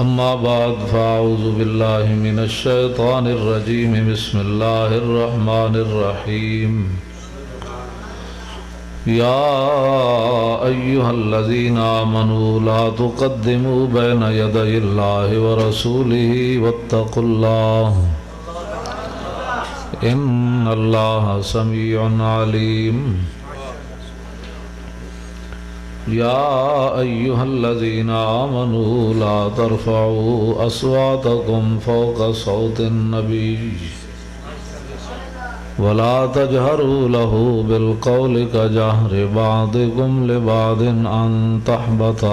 أما بعد فأعوذ بالله من الشيطان الرجيم بسم الله الرحمن الرحيم يا أيها الذين آمنوا لا تقدموا بين يدي الله ورسوله واتقوا الله إن الله سميع عليم يا أيها الذين آمنوا لا ترفعوا أصواتكم فوق صوت النبي ولا تجهروا له بالقول كجهر بعضكم لبعض أن تحبط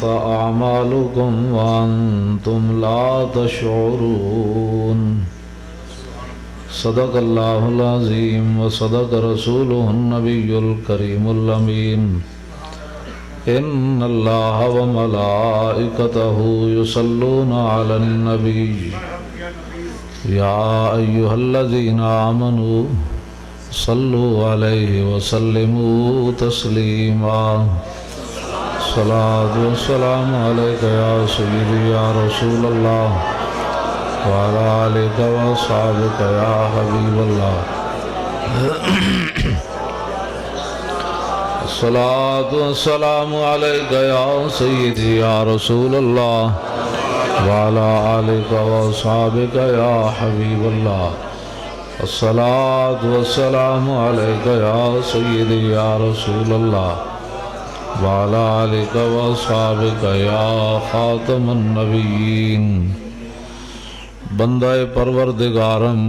أعمالكم وأنتم لا تشعرون صدق الله العظيم وصدق رسوله النبي الكريم الأمين إن الله وملائكته يصلون على النبي يا أيها الذين آمنوا صلوا عليه وسلموا تسليما الصلاة والسلام عليك يا سيدي يا رسول الله وعلى آلك وأصحابك يا حبيب الله الصلاة والسلام عليك يا سيدي يا رسول الله وعلى آلك وأصحابك يا حبيب الله الصلاة والسلام عليك يا سيدي يا رسول الله وعلى آلك وأصحابك يا خاتم النبيين بندہ پروردگارم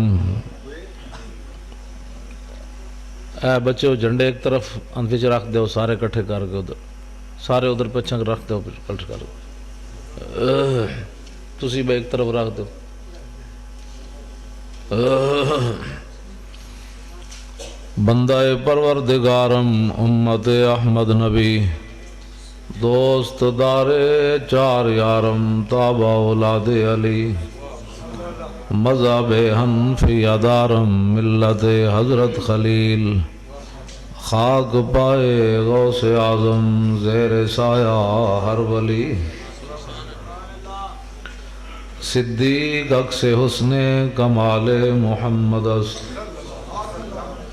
اے بچے جھنڈے ایک طرف انفج رکھ دو سارے کٹھے کر کے ادھر سارے ادھر پچھنگ رکھ دو کٹھ کر تسی بھی ایک طرف رکھ دو بندہ پروردگارم امت احمد نبی دوست دار چار یارم تابع اولاد علی مذہب حنفی ادارم ملت حضرت خلیل خاک پائے غوث اعظم زیر سایہ ہر ولی صدیق عکس حسن کمال محمد است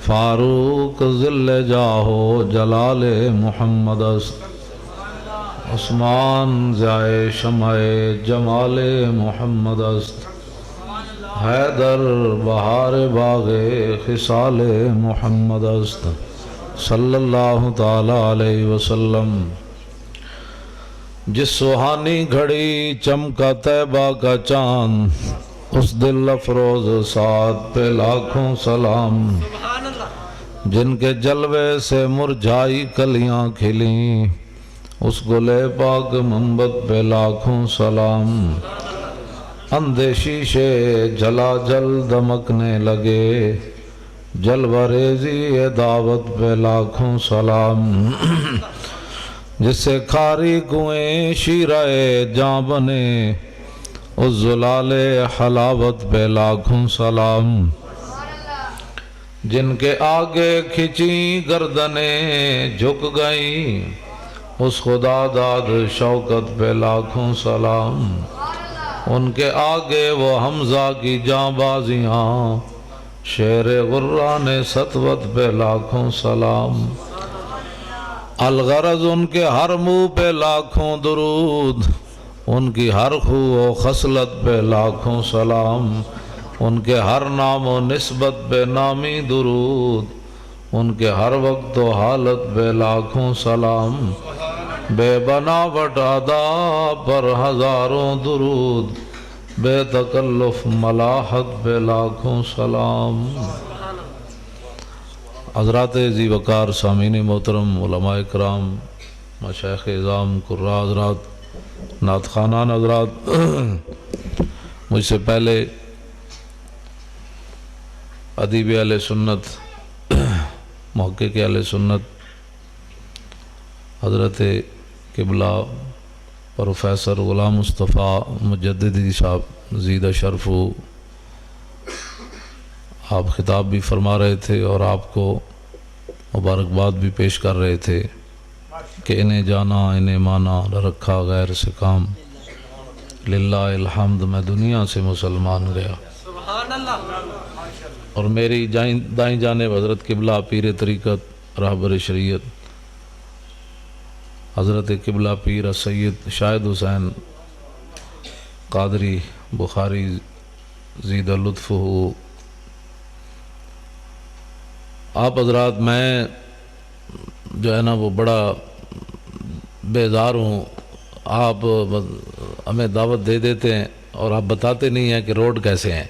فاروق ذل جاہو جلال محمد است عثمان ضیائے شمع جمال محمد است حیدر بہار باغ خصال محمد است صلی اللہ تعالی علیہ وسلم جس سہانی گھڑی چمکا طیبہ کا چاند اس دل افروز سعد پہ لاکھوں سلام جن کے جلوے سے مرجھائی کلیاں کھلیں اس گلے پاک منبت پہ لاکھوں سلام اندھے شیشے جلا جل دمکنے لگے جلوہ ریزی دعوت پہ لاکھوں سلام جس سے کھاری کنویں شیرہ جاں بنے اس زلال حلاوت پہ لاکھوں سلام جن کے آگے کھچی گردنیں جھک گئیں اس خدا داد شوکت پہ لاکھوں سلام ان کے آگے وہ حمزہ کی جاں بازیاں شیر غران سطوت پہ لاکھوں سلام الغرض ان کے ہر منہ پہ لاکھوں درود ان کی ہر خو و خصلت پہ لاکھوں سلام ان کے ہر نام و نسبت پہ نامی درود ان کے ہر وقت و حالت پہ لاکھوں سلام بے بناوٹ ادا پر ہزاروں درود بے تکلف ملاحت پہ لاکھوں سلام حضرات ذی وقار سامعین محترم علماء کرام مشائخ اعظام قراء حضرات نعت خوانان حضرات مجھ سے پہلے ادیب اہل سنت محقق اہل سنت حضرت قبلہ پروفیسر غلام مصطفیٰ مجددی صاحب زیدہ شرف آپ خطاب بھی فرما رہے تھے اور آپ کو مبارکباد بھی پیش کر رہے تھے کہ انہیں جانا انہیں مانا رکھا غیر سے کام، للہ الحمد میں دنیا سے مسلمان گیا۔ اور میری دائیں جانب حضرت قبلہ پیر طریقت رہبر شریعت حضرت قبلہ پیر سید شاہد حسین قادری بخاری زید لطف ہو۔ آپ حضرات، میں جو ہے نا وہ بڑا بیزار ہوں، آپ ہمیں دعوت دے دیتے ہیں اور آپ بتاتے نہیں ہیں کہ روڈ کیسے ہیں۔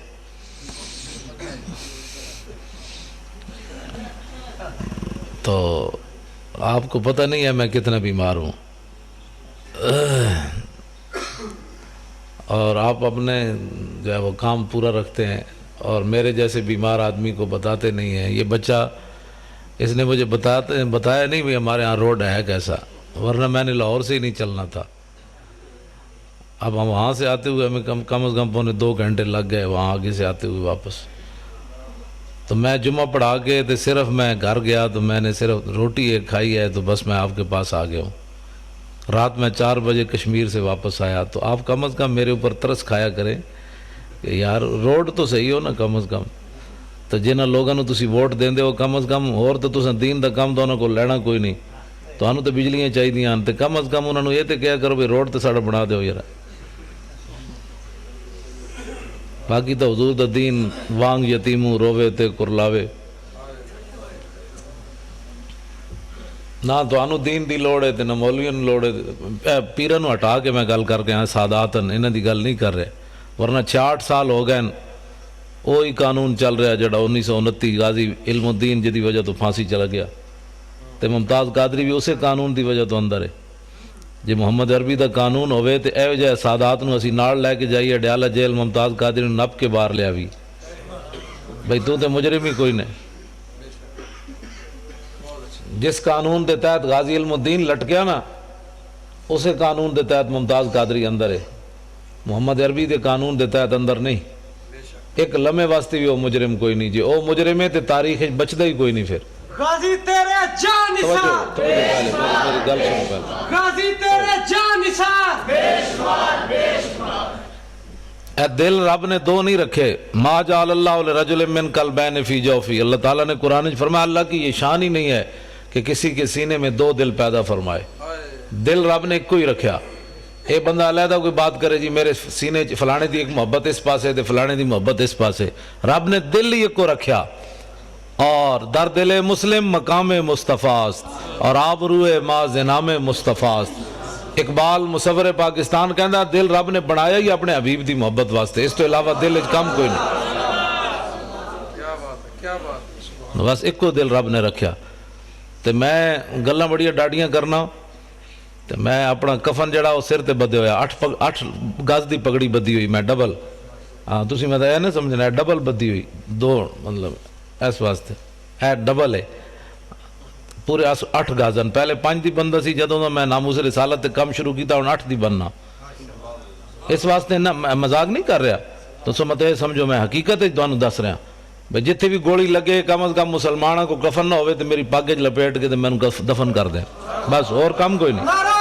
تو آپ کو پتہ نہیں ہے میں کتنا بیمار ہوں، اور آپ اپنے جو ہے وہ کام پورا رکھتے ہیں اور میرے جیسے بیمار آدمی کو بتاتے نہیں ہیں۔ یہ بچہ اس نے مجھے بتایا نہیں بھی ہمارے ہاں روڈ ہے کیسا، ورنہ میں نے لاہور سے ہی نہیں چلنا تھا۔ اب ہم وہاں سے آتے ہوئے ہمیں کم از کم پونے 2 گھنٹے لگ گئے وہاں آگے سے آتے ہوئے واپس۔ تو میں جمعہ پڑھا کے تو صرف میں گھر گیا تو میں نے صرف روٹی ایک کھائی ہے، تو بس میں آپ کے پاس آ گیا ہوں۔ رات میں 4 بجے کشمیر سے واپس آیا، تو آپ کم از کم میرے اوپر ترس کھایا کریں کہ یار روڈ تو صحیح ہو نا کم از کم۔ تو جنہاں لوگوں نے تسی ووٹ دیندے ہو کم از کم، اور تو تساں دین دا کام تو انہوں کو لینا کوئی نہیں، تو انہوں تو بجلیاں چاہی دیاں، تو کم از کم انہوں نے یہ تو کیا کرو بھی روڈ تو ساڑا بنا دیو یار۔ باقی تو حضور دا دین وانگ یتیموں روے تے کرلاوے، نہ تو انہوں دین دی لوڑے تے نہ مولویوں لوڑے۔ پیرن ہٹا کے میں گل کر کے ہیں ساداتن، انہاں دی گل نہیں کر رہے، ورنہ 66 سال ہو گئے وہی قانون چل رہا جڑا 1929 غازی علم الدین جدی وجہ تو پھانسی چلا گیا، تے ممتاز قادری بھی اسے قانون دی وجہ تو اندر ہے۔ جی محمد عربی دا قانون ہوئے تے اے وجہ سادات نو اسی نال لے کے جائیے ڈیالہ جیل ممتاز قادری نو نپ کے باہر لیا بھی بھئی تو تے مجرم ہی کوئی نہیں۔ جس قانون دے تحت غازی علم الدین لٹ گیا نا، اسے قانون دے تحت ممتاز قادری اندر ہے، محمد عربی دے قانون دے تحت اندر نہیں۔ ایک لمحے واسطے بھی وہ مجرم کوئی نہیں، جی او مجرم ہے تے تاریخ بچدا ہی کوئی نہیں۔ پھر غازی تیرے جان نثار، میری گل سنو پہلے، غازی تیرے جان نثار، بے شمار بے شمار۔ اے دل رب نے 2 نہیں رکھے، ما جعل اللہ لرجل من قلبین فی جوفی، اللہ تعالیٰ نے قرآن میں فرمایا اللہ کی یہ شان ہی نہیں ہے کہ کسی کے سینے میں 2 دل پیدا فرمائے۔ دل رب نے ایک کو ہی رکھا۔ اے بندہ علیحدہ کوئی بات کرے جی میرے سینے فلانے دی ایک محبت اس پاس ہے تے فلانے دی محبت اس پاس ہے، رب نے دل ہی ایک کو رکھا۔ اور در دل مسلم مقام مصطفیٰ است، اور آبروئے ما زنام مصطفیٰ است۔ اقبال مصور پاکستان کہندا دل رب نے بنایا ہی اپنے حبیب دی محبت واسطے، اس تو علاوہ دل اچ کم کوئی نہیں۔ بس ایک کو دل رب نے رکھیا۔ تو میں گلاں بڑیاں ڈاڈیاں کرنا، تو میں اپنا کفن جڑا وہ سر تے بدے ہویا، 8 گز دی پگڑی بدی ہوئی میں ڈبل، ہاں تسی میں یہ نہ سمجھنا ہے ڈبل بدی ہوئی 2 مطلب اس واسطے ہے ڈبل ہے پورے 8 گازن، پہلے 5 دی بندہ سی جدوں میں ناموس رسالت تے کم شروع کیتا ہوں 8 دی بننا، اس واسطے نہ مذاق نہیں کر رہا، تو سو مت یہ سمجھو میں حقیقت ہے تانوں دس رہا بھئی جتھے بھی گولی لگے کم از کم مسلمانوں کو کفن نہ ہوئے تو میری پاگج لپیٹ کے میں انہوں دفن کر دیں، بس اور کم کوئی نہیں۔ نعرہ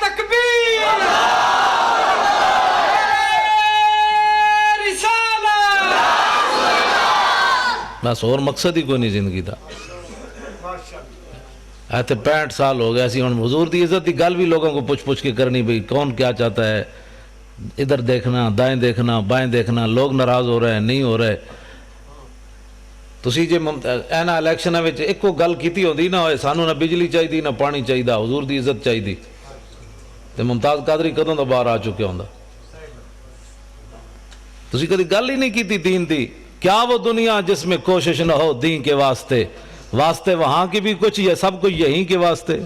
تکبیر، رسالت، بس اور مقصد ہی کوئی نہیں زندگی دا۔ ایتے 65 سال ہو گیا سی، ہن حضور دی عزت دی گل بھی لوگوں کو پوچھ کے کرنی بھئی کون کیا چاہتا ہے، ادھر دیکھنا دائیں دیکھنا بائیں دیکھنا، لوگ ناراض ہو رہے ہیں نہیں ہو رہے۔ تسی جے اینا الیکشنہ وچ ایک کو گل کیتی ہوندی نہ ہوئے سانو نہ بجلی چاہی دی نہ پانی چاہی دا، حضور دی عزت چاہی دی، تے ممتاز قادری کدوں دا باہر آ چکے ہوندا۔ تسی کدی گل ہی نہیں کیتی دین دی، کیا وہ دنیا جس میں کوشش نہ ہو دین کے واسطے، واسطے وہاں کی بھی کچھ یہ سب کچھ یہیں کے واسطے۔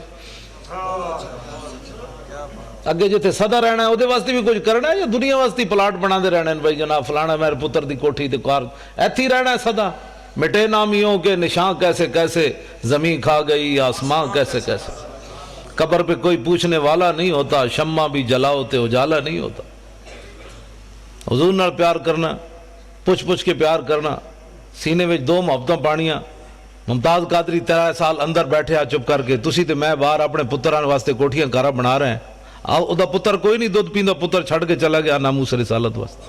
اگے جتے صدا رہنا ہے وہ واسطے بھی کچھ کرنا ہے، یا دنیا واسطے پلاٹ بنا دے رہنا ہے بھائی جناب فلانا میرے پتر دی کوٹھی تے کار ایتھی رہنا ہے صدا، مٹے نامیوں کے نشان کیسے کیسے، زمین کھا گئی آسمان کیسے کیسے، قبر پہ کوئی پوچھنے والا نہیں ہوتا، شمع بھی جلاؤ تے اجالا نہیں ہوتا۔ حضور نال پیار کرنا، پوچھ کے پیار کرنا، سینے میں 2 محبتاں پانیاں، ممتاز قادری 13 سال اندر بیٹھے آ چپ کر کے, تسی تے میں باہر اپنے پتراں واسطے کوٹھیاں گھر بنا رہے ہیں. او دا پتر کوئی نہیں دودھ پیندا, پتر چھڑ کے چلا گیا ناموس رسالت واسطے.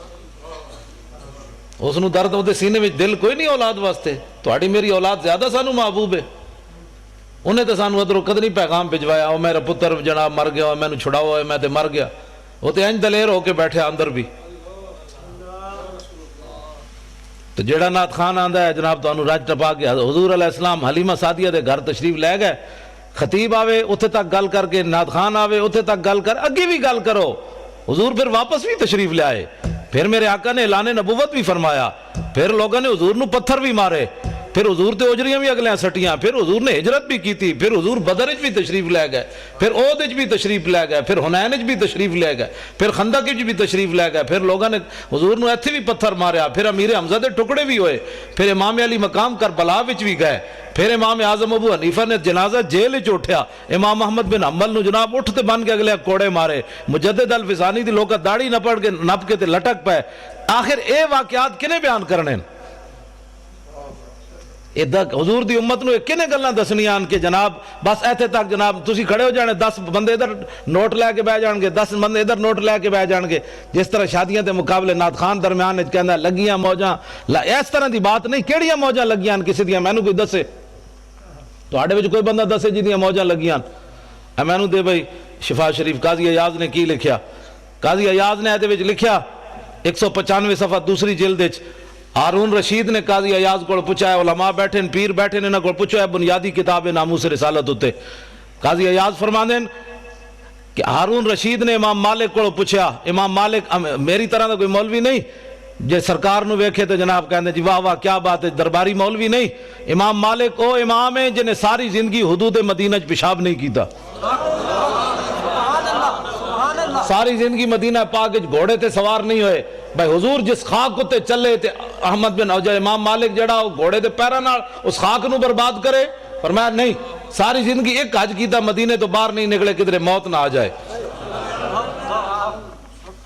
اس نو درد اودے سینے وچ دل کوئی نہیں اولاد واسطے. تہاڈی میری اولاد زیادہ سانو محبوب ہے. انہیں تے سانو ادھروں قدری پیغام بھجوایا, او میرا پتر جناب مر گیا, مینوں چھڑاؤ, میں تے مر گیا. وہ تے انج دلیر ہو کے بیٹھے اندر بھی. تو جیڑا نعت خان آندا ہے جناب تانوں رج ٹپا کے حضور علیہ السلام حلیمہ سعدیہ دے گھر تشریف لے گئے, خطیب آوے اتھے تک گل کر کے, نعت خان آوے اتھے تک گل کر, اگے بھی گل کرو. حضور پھر واپس بھی تشریف لے آئے. پھر میرے آقا نے اعلان نبوت بھی فرمایا. پھر لوگوں نے حضور نو پتھر بھی مارے. پھر حضور تے اجریاں بھی اگلیاں سٹیاں. پھر حضور نے ہجرت بھی کی تھی. پھر حضور بدر وچ بھی تشریف لے گئے. پھر احد وچ بھی تشریف لے گئے. پھر حنین وچ بھی تشریف لے گئے. پھر خندق وچ بھی تشریف لے گئے. پھر لوگوں نے حضور نو ایتھے بھی پتھر ماریا. پھر امیر حمزہ دے ٹکڑے بھی ہوئے. پھر امام علی مقام کربلا وچ بھی گئے. پھر امام اعظم ابو حنیفہ نے جنازہ جیل وچ اٹھیا. امام محمد بن حنبل نو جناب اٹھ تے بن کے اگلے کوڑے مارے. مجدد الفسانی دی لوکاں داڑھی نپ کے تے لٹک پے. آخر اے واقعات کنے بیان کرنے حضور دی امت نو کنے گلاں دسنیاں کہ جناب بس ایتھے تک جناب تسی کھڑے ہو جانے, 10 بندے ادھر نوٹ لے کے بہ جان گے, 10 بندے ادھر نوٹ لے کے بہ جان گے. جس طرح شادیاں دے مقابلے نعت خان درمیان وچ کہندا لگیاں موجاں, اس طرح دی بات نہیں. کیڑیاں موجاں لگیاں کسی دیاں مینوں کوئی دسے, تہاڈے وچ کوئی بندہ دسے جی دیاں موجاں لگیاں مینوں دے بھائی. شفا شریف قاضی ایاز نے کی لکھیا؟ قاضی ایاز نے دے وچ لکھیا 195 صفحہ دوسری جلد وچ, ہارون رشید نے قاضی ایاز کو پوچھا ہے, علماء بیٹھے پیر بیٹھے انہاں کو پوچھا ہے بنیادی کتاب ناموس رسالت ہوتے. قاضی ایاز فرماندے ہیں کہ ہارون رشید نے امام مالک کو پوچھا. امام مالک میری طرح دا کوئی مولوی نہیں جے سرکار نو ویکھے تو جناب کہندے جی واہ واہ کیا بات ہے, درباری مولوی نہیں. امام مالک او امام ہے جنہیں ساری زندگی حدود مدینہ چ پیشاب نہیں کیتا. ساری زندگی مدینہ پاک وچ گھوڑے تے سوار نہیں ہوئے. بھائی حضور جس خاک کو تے چلے تے احمد بن اوجہ امام مالک جڑا گھوڑے دے پیراں نال اس خاک نو برباد کرے؟ فرمایا نہیں, ساری زندگی ایک حج کیتا, مدینے تو باہر نہیں نکلے کدھر موت نہ آ جائے.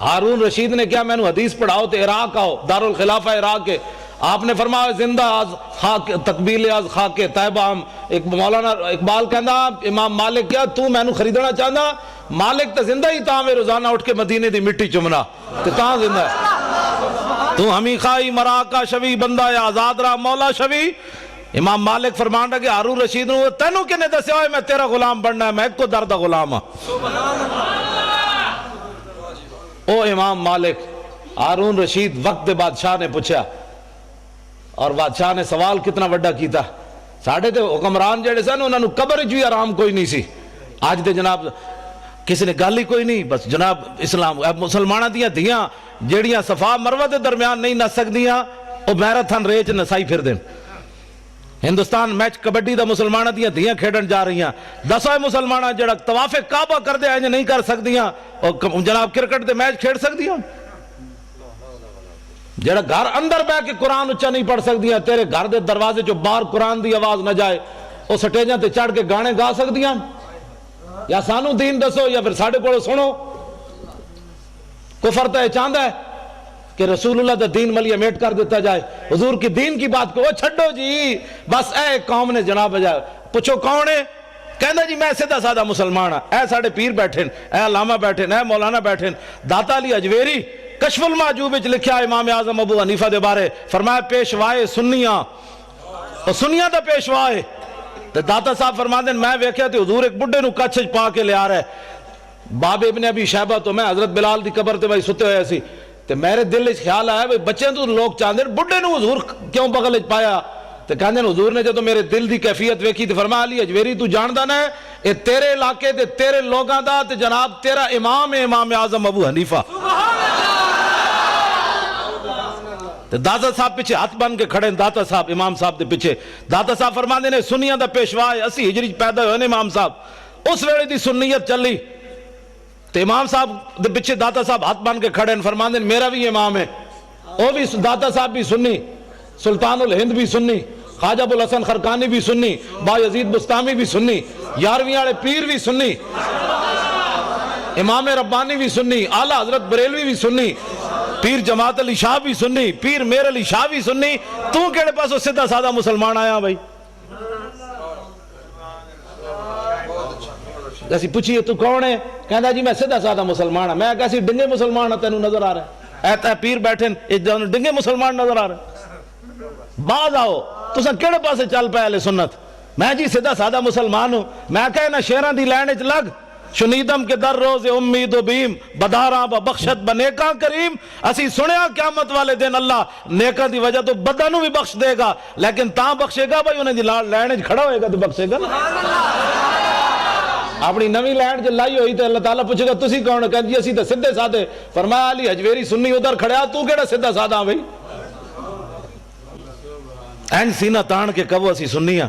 ہارون رشید نے کیا مینوں حدیث پڑھاؤ تے عراق آؤ, دارالخلافہ عراق کے. آپ نے فرمایا زندہ آز خاک تقبیل آز خاک طیبہ. ایک مولانا اقبال کہندا امام مالک کیا تو مینوں خریدنا چاہندا؟ مالک تے زندہ ہی تاں میں روزانہ اٹھ کے مدینے دی مٹی چمنا تے تاں زندہ ہے. تو ہمیں خائی مراکا شوی بندہ یا آزاد رہا مولا شوی. امام مالک فرمان رہا کہ ہارون رشید نو تینوں کنے دسیا ہوئے میں تیرا غلام بننا ہے, میں ایک کو درد غلام ہاں. او امام مالک ہارون رشید وقت دے بادشاہ نے پوچھا, اور بادشاہ نے سوال کتنا وڈا کیتا. ساڑھے تے حکمران جڑے سن انہاں نو قبر وچ بھی آرام کوئی نہیں سی. آج تے جناب کسی نے گل ہی کوئی نہیں. بس جناب اسلام مسلماناں دیاں دھیاں جیڑیاں صفا مروہ دے درمیان نہیں نس سکدیاں او میراتھن ریچ نسائی پھر دین. ہندوستان میچ کبڈی دا مسلماناں دیاں دھیاں کھیڈن جا رہی ہیں. دسویں مسلماناں جڑا طواف کعبہ کر دے انج نہیں کر سکدیاں, اور جناب کرکٹ دے میچ کھیڈ سکدیاں. جڑا گھر اندر بہ کے قرآن اچھا نہیں پڑھ سکدیاں, تیرے گھر دے دروازے جو باہر قرآن دی آواز نہ جائے او سٹیجاں تے چڑھ کے گانے گا سکدیاں؟ یا سانو دین دسو یا پھر ساڑھے کو سنو. کفر تو چاہتا ہے کہ رسول اللہ دا دین ملیہ میٹ کر دیتا جائے. حضور کی دین کی بات کو وہ چھڑو جی. بس اے قوم نے جناب بجائے پوچھو کون ہے, کہندا جی میں سیدھا سادہ مسلمان ہاں. اے ساڑھے پیر بیٹھیں, اے علامہ بیٹھیں, اے مولانا بیٹھیں. داتا علی اجویری کشف المعجوب وچ لکھیا امام اعظم ابو حنیفہ دے بارے, فرمایا پیشوائے سنیاں, اور سنیاں دا پیشوائے. داتا صاحب فرماندے ہیں میں ویکھیا تے حضور ایک بڈھے نو کچھ پا کے لے آ رہا ہے. باب ابن ابی شیبہ تو میں حضرت بلال دی قبر تے بھائی ستے ہوئے سی, تے میرے دل وچ خیال آیا بھئی بچے تو لوگ چاہندے ہیں بڈھے نو حضور کیوں بغل وچ پایا؟ تے کہندے ہیں حضور نے جدوں میرے دل دی کیفیت ویکھی تے فرمایا علی اجویری تو جاندا نہ اے تیرے علاقے تے تیرے لوگاں دا تے جناب تیرا امام ہے امام اعظم ابو حنیفہ. داتا صاحب پیچھے ہاتھ بن کے کھڑے ہیں, داتا صاحب امام صاحب دے پیچھے. داتا صاحب فرماندے نے سنیاں دا پیشوا ہے, 80 ہجری پیدا ہوئے نے امام صاحب. اس ویلے دی سنیت چلی تے امام صاحب دے پیچھے داتا صاحب ہاتھ بن کے کھڑے ہیں, فرماندے نے میرا بھی امام ہے. وہ بھی داتا صاحب بھی سنی, سلطان الہند بھی سنی, خواجہ ابو الحسن خرقانی بھی سنی, با یزید بستامی بھی سنی, 11ویں والے پیر بھی سنی, امام ربانی بھی سنی, اعلیٰ حضرت بریلوی بھی سنی, پیر جماعت علی شاہ بھی سنی, پیر میر علی شاہ بھی سنی. تو کیڑے پاس سیدھا سادہ مسلمان آیا بھائی؟ اسی پوچھیے تو کون ہے؟ کہندا جی میں سیدھا سادہ مسلمان ہاں. میں کہا سی ڈنگے مسلمان ہاں تینوں نظر آ رہا ہے؟ اے تے پیر بیٹھے ڈنگے مسلمان نظر آ رہے ہیں. باز آؤ تساں کیڑے پاسے چل پے اہل سنت؟ میں جی سیدھا سادہ مسلمان ہوں. میں کہا انہاں شیراں دی لائن وچ لگ شنیدم کے در روز امید و بیم بداراں بخشت بنیکاں کریم. اسی سنیا قیامت والے دن اللہ نیکاں دی وجہ تو بداں نوں بھی بخش دے گا, لیکن تاں بخشے گا بھائی انہیں دی لائن وچ کھڑا ہوئے گا تو بخشے گا. اپنی نوی لائن جو لائی ہوئی تو اللہ تعالیٰ پوچھے گا تسی کون؟ کہ جی اسی تو سدھے سادے. فرمایا علی حجویری سنی ادھر کھڑیا, تو کیڑا سدھا سادہ بھائی؟ اینج سینہ تان کے کہو اسی سنی ہاں,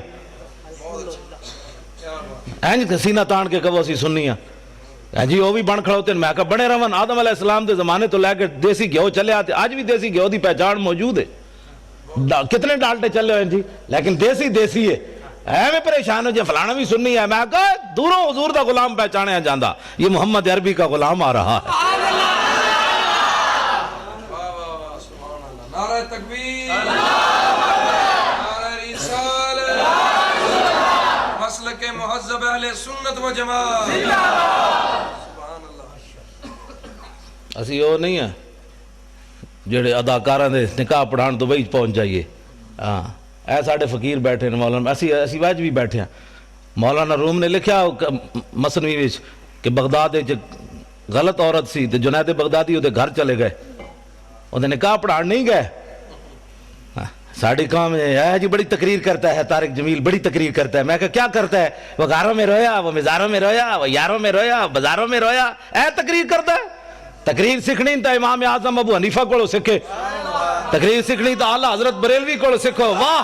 اینج سینہ تان کے کہو اسی سنی ہاں. جی وہ بھی بن کھڑے ہوتے ہیں. میں کہا بنے رون آدم علیہ السلام دے زمانے تو لے کے دیسی گھیو چلے آتے, آج بھی دیسی گھیو دی پہچان موجود ہے. کتنے ڈالٹے چلے ہوئے ہیں جی, لیکن دیسی دیسی ہے. میں پریشان ہو جائے فلانا بھی سننی ہے. میں کہا دوروں حضور دا غلام پہچانے جاندہ, یہ محمد عربی کا غلام آ رہا ہے. نعرہ تکبیر, نعرہ رسالت, مسلک مہذب اہل سنت و جماعت. سبحان اللہ. اسی وہ نہیں ہیں جڑے اداکاراں دے نکاح پڑھان دبئی پہنچ جائیے. ہاں اے ساڑھے فقیر بیٹھے ہیں مولانا, اسی واج بھی بیٹھے ہیں. مولانا روم نے لکھیا مثنوی وچ کہ بغداد غلط عورت سی تے جنید بغدادی وہ گھر چلے گئے, وہ نکاح پڑھان نہیں گئے. ساڑھی قوم ہے جی بڑی تقریر کرتا ہے طارق جمیل, بڑی تقریر کرتا ہے. میں کہا کیا کرتا ہے؟ وہ گھروں میں رویا, وہ مزاروں میں رویا, وہ یاروں میں رویا, بازاروں میں رویا. اے تقریر کرتا ہے؟ تقریر سکھنی تا امام اعظم ابو حنیفہ کو سکھے, تقریر سکھنی تا اعلیٰ حضرت بریلوی کو سکھو. واہ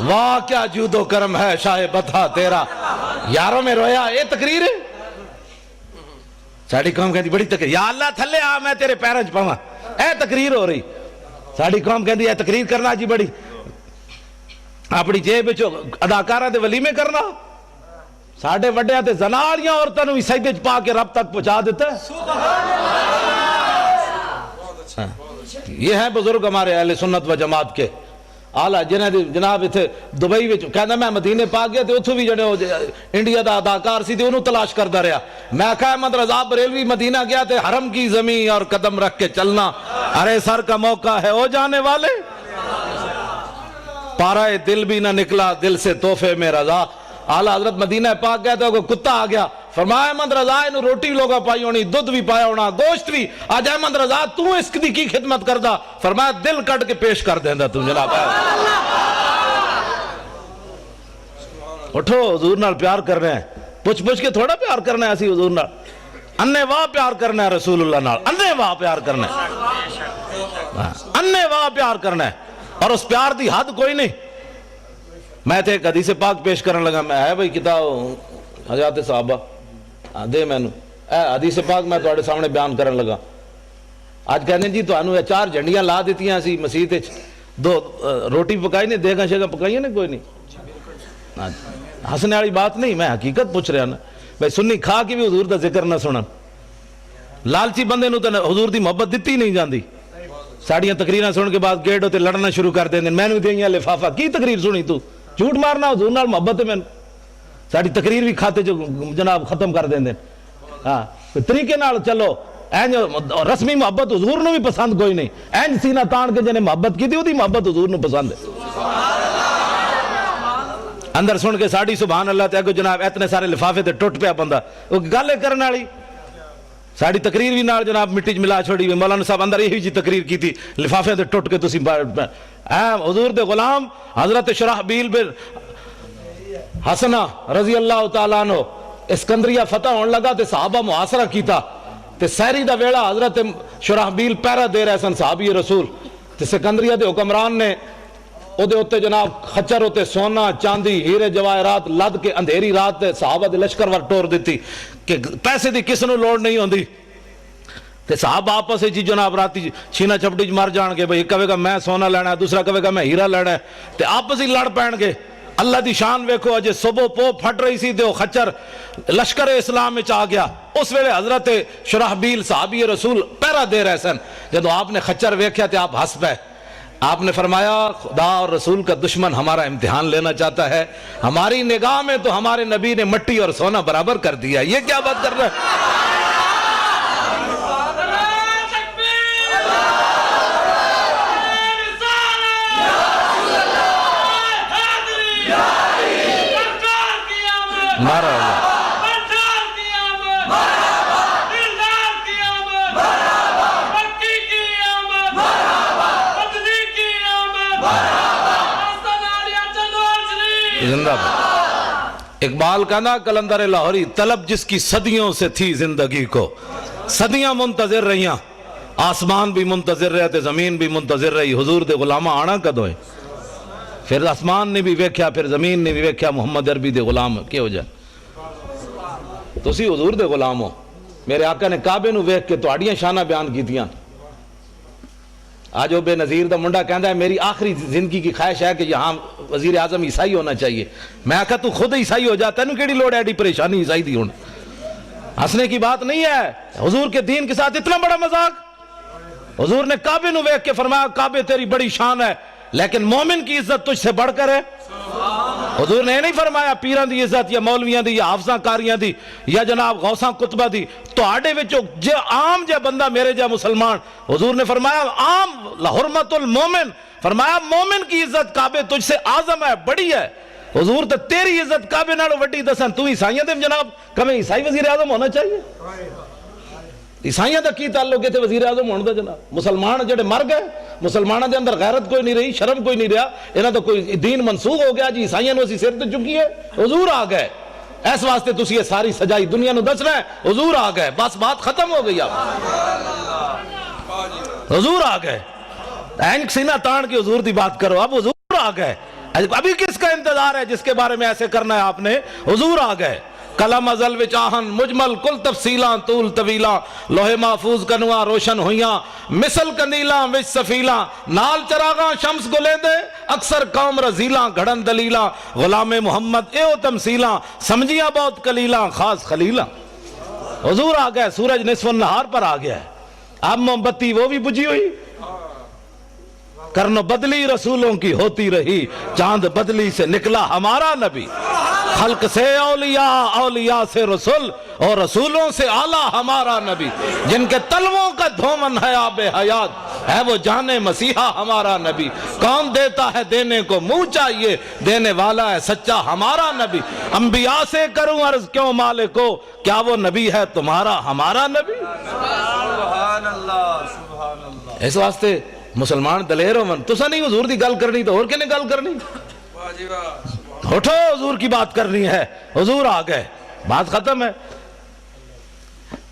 واہ کیا جود و کرم ہے شاہ بتا تیرا, یاروں میں رویا. یہ تقریر ہے؟ ساڑھی قوم کہتی بڑی تقریر, یا اللہ تھلے آ میں تیرے پیرنچ پاواں. اے تقریر ہو رہی. ساڑھی قوم کہتی ہے تقریر کرنا جی بڑی اپنی جیب وچ اداکاراں دے ولیمے کرنا. ساڑھے وڈیاں تے زناریاں عورتوں بھی سجدے وچ پا کے رب تک پہنچا دیتا ہے. یہ ہیں بزرگ ہمارے اہل سنت و جماعت کے آلہ جنہیں جناب اتھے دبئی وچ کہنا میں مدینے پاک گیا تے اتھو بھی جڑے انڈیا دا اداکار سی تے انہوں تلاش کردا رہا. میں کہا احمد رضا بریلوی مدینہ گیا تے حرم کی زمین اور قدم رکھ کے چلنا, ارے سر کا موقع ہے او جانے والے. پارا دل بھی نہ نکلا دل سے تحفے میں رضا. اعلیٰ حضرت مدینہ پاک گیا تو کوئی کتا آ گیا. فرمایا احمد رضا انہوں روٹی لوگا پائی ہونی, دودھ بھی پایا ہونا, گوشت بھی. آج احمد رضا تو اس کی خدمت کردہ. فرمایا دل کٹ کے پیش کر دیندہ تم جناب. اٹھو حضور نال پیار کر رہے ہیں, پوچھ کے تھوڑا پیار کرنا ہے اسی حضور نال. اننے واہ پیار کرنا ہے رسول اللہ نال, اننے واہ پیار کرنا ہے, اننے واہ پیار کرنا ہے. اور اس پیار دی حد کوئی نہیں. میں تھے ایک حدیث پاک پیش کرنے لگا. میں ہے بھئی کتاب حضرات صحابہ دے میں نو اے حدیث پاک میں توڑے سامنے بیان کرنے لگا. آج کہنے جی تو انہوں 4 جھنڈیاں لا دیتی ہیں اسی مسیح تے 2 روٹی پکائی نہیں, دیگاں شیگاں پکائی نہیں کوئی نہیں. ہنسنے والی بات نہیں, میں حقیقت پوچھ رہا نا. بھئی سنی کھا کے بھی حضور دا ذکر نہ سنن. لالچی بندے نو تے حضور دی محبت دتی نہیں جاندی. ساڑیاں تقریراں سن کے بعد گیٹ ہوتے لڑنا شروع کر دیں. میں نے دیاں لفافہ کی تقریر سنی تو جھوٹ مارنا حضور نال محبت ہے. میں ساڑی تقریر بھی کھاتے جو جناب ختم کر دیں. ہاں طریقے نال چلو. اینج رسمی محبت حضور نو بھی پسند کوئی نہیں. اینج سینہ تان کے جنہیں محبت کی تھی وہ دی محبت حضور نو پسند ہے. اندر سن کے ساڑی سبحان اللہ تے جناب اتنے سارے لفافے تے ٹوٹ پیا بندہ. وہ گالے کرنے والی ساڑی تقریر بھی نال جناب مٹی چ ملا چھوڑی. مولانا صاحب اندر یہی جی تقریر کی تھی, لفافے تے ٹوٹ کے تسی حضور دے غلام حضرت شرحبیل بن حسنہ رضی اللہ تعالیٰ عنہ اسکندریہ فتح ہونے لگا تے صحابہ محاصرہ کیتا تے سحری دا ویڑا حضرت شرحبیل پیرا دے رہے سن صحابی رسول. تے سکندریہ دے حکمران نے او دے ہوتے جناب خچر ہوتے سونا چاندی ہیرے جواہرات لد کے اندھیری رات تے صحابہ دے لشکر ور ٹور دیتی کہ پیسے دی کس نو لوڑ نہیں ہوندی. تے صحابہ آپس جی جناب راتی چھینا چھپڑی مر جان گے. بھئی ایک کہے گا میں سونا لینا ہے, دوسرا کہے گا میں ہیرا لینا ہے. تے آپس ہی لڑ پین گے. اللہ دی شان ویکھو اجے صبح پو پھٹ رہی سی تے او خچر لشکر اسلام وچ آ گیا. اس ویلے حضرت شرحبیل صحابی رسول پیرا دے رہے سن. جدو آپ نے خچر ویکھیا تے آپ ہس پے. آپ نے فرمایا خدا اور رسول کا دشمن ہمارا امتحان لینا چاہتا ہے، ہماری نگاہ میں تو ہمارے نبی نے مٹی اور سونا برابر کر دیا، یہ کیا بات کر رہا ہے؟ نعرہ اللہ زندہ باد۔ اقبال کا نا کلندر لاہوری، طلب جس کی صدیوں سے تھی زندگی کو، صدیاں منتظر رہیاں، آسمان بھی منتظر رہے تھے، زمین بھی منتظر رہی، حضور دے غلامہ آنا کدوں ہے؟ پھر آسمان نے بھی ویکھیا، پھر زمین نے بھی ویکھیا، محمد عربی دے غلام کیا ہو جائے؟ تسی حضور دے غلام ہو۔ میرے آقا نے کعبے نو ویکھ کے تہاڈیاں شاناں بیان کیتیاں۔ آج وہ بے نظیر دا منڈا کہندا ہے میری آخری زندگی کی خواہش ہے کہ یہاں وزیر اعظم عیسائی ہونا چاہیے۔ میں کہا تو خود عیسائی ہو جا، تینوں کیڑی لوڑ ہے ایڈی پریشانی عیسائی دی ہونے؟ ہنسنے کی بات نہیں ہے، حضور کے دین کے ساتھ اتنا بڑا مذاق۔ حضور نے کعبے نو ویکھ کے فرمایا کعبے تیری بڑی شان ہے لیکن مومن کی عزت تجھ سے بڑھ کر ہے۔ حضور نے نہیں فرمایا پیران دی عزت یا مولویاں دی یا حافظاں کاریاں دی یا جناب غوثاں کتبہ دی، تو آڑے وچو جے عام جے بندہ میرے جے مسلمان، حضور نے فرمایا عام لحرمت المومن، فرمایا مومن کی عزت کعبے تجھ سے اعظم ہے، بڑی ہے۔ حضور تو تیری عزت کعبے نالوں وڈی دسن، تو عیسائیاں دے جناب کمیں عیسائی وزیر اعظم ہونا چاہیے؟ عیسائیاں دا کی تعلق ہے تے وزیر اعظم ہونے دا جناب؟ مسلمان جڑے مر گئے، مسلمانوں دے اندر غیرت کوئی نہیں رہی، شرم کوئی نہیں رہا، انہاں دا کوئی دین منسوخ ہو گیا جی، عیسائیاں نو اسی سر تے چکی ہے، حضور آ گئے۔ اس واسطے تسی یہ ساری سجائی دنیا نو دس رہے ہیں حضور آ گئے، بس بات ختم ہو گئی۔ اب حضور آ گئے، اینک سینہ تان کے حضور دی بات کرو، اب حضور آ گئے۔ ابھی کس کا انتظار ہے جس کے بارے میں ایسے کرنا ہے آپ نے؟ حضور آ گئے۔ کلم ازل وچ آہن مجمل کل تفصیلاں طول طویلاں، لوح محفوظ کنواں روشن ہویاں، مثل کندیلاں وچ سفیلاں، نال چراغاں شمس گلیندے اکثر قوم رزیلاں، گھڑن دلیلاں غلام محمد ایو تمثیلاں، سمجھیاں بہت کلیلاں خاص خلیلاں۔ حضور آ گئے، سورج نصف النہار پر آ گیا ہے، اب موم بتی وہ بھی بجھی ہوئی، کرن بدلی رسولوں کی ہوتی رہی، چاند بدلی سے نکلا ہمارا نبی، خلق سے اولیاء، اولیاء سے رسول، اور رسولوں سے اعلیٰ ہمارا نبی، جن کے تلووں کا دھومن ہے آب حیات، ہے وہ جانے مسیحا ہمارا نبی، کون دیتا ہے دینے کو منہ چاہیے، دینے والا ہے سچا ہمارا نبی، انبیاء سے کروں عرض کیوں مالکو، کیا وہ نبی ہے تمہارا ہمارا نبی؟ سبحان اللہ سبحان اللہ۔ اس واسطے مسلمان دلیر ہو من، تسا نہیں حضور دی گل کرنی تو اور کنے گل کرنی؟ واہ جی واہ، اٹھو حضور کی بات کرنی ہے، حضور آ گئے، بات ختم ہے۔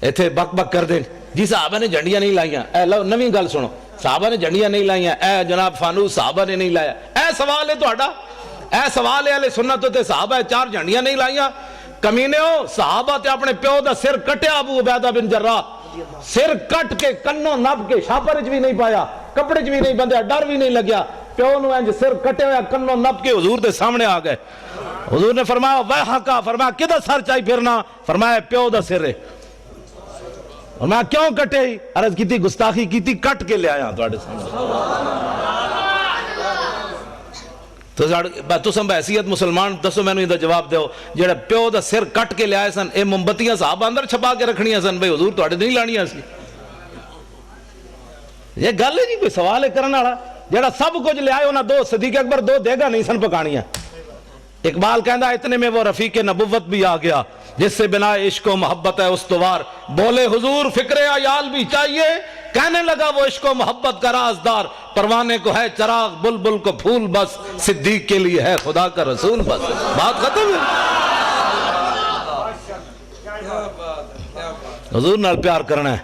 ایتھے بک بک کر دیں جی صحابہ نے جھنڈیاں نہیں لائیاں، اے لو نویں گل سنو، صحابہ نے جھنڈیاں نہیں لائیاں، اے جناب فانوس صحابہ نے نہیں لایا، اے سوال ہے تہاڈا، اے سوال ہے اہل سنت تے صحابہ چار جھنڈیاں نہیں لائیاں؟ کمینے ہو، صحابہ تے اپنے پیو دا سر کٹیا ابو عبیدہ بن جراح، سر کٹ کے کنوں نب کے شاپر وچ بھی نہیں پایا، کپڑے وچ بھی نہیں بندھیا، ڈر بھی نہیں لگیا، پیو نو انج سر کٹے ہویا کنوں نب کے حضور دے سامنے آ گئے۔ حضور نے فرمایا ویحا کا، فرمایا کدھر سر چاہی پھرنا؟ فرمایا پیو دا سر ہے۔ فرمایا کیوں کٹے؟ عرض کیتی گستاخی کیتی، کٹ کے لے آیا تواڈے سامنے۔ تو سن بحیثیت مسلمان دسو مینوں ایندا جواب دیو، جڑا پیو دا سر کٹ کے لے آئے سن، اے موم بتیاں صحابہ اندر چھپا کے رکھنیاں سن، بھئی حضور تواڈے نہیں لانیاں سی؟ یہ گل ہے جی کوئی سوال ہے کرنے والا؟ جڑا سب کچھ لے آئے انہاں دو صدیق اکبر دو دیگا نہیں سن پکانیاں۔ اقبال کہندا اتنے میں وہ رفیق نبوت بھی آ گیا جس سے بنا عشق و محبت ہے استوار، بولے حضور فکر عیال بھی چاہیے، کہنے لگا وہ عشق و محبت کا رازدار، پروانے کو ہے چراغ بلبل کو پھول بس، صدیق کے لیے ہے خدا کا رسول بس۔ بات ختم ہے۔ حضور نال پیار کرنا ہے،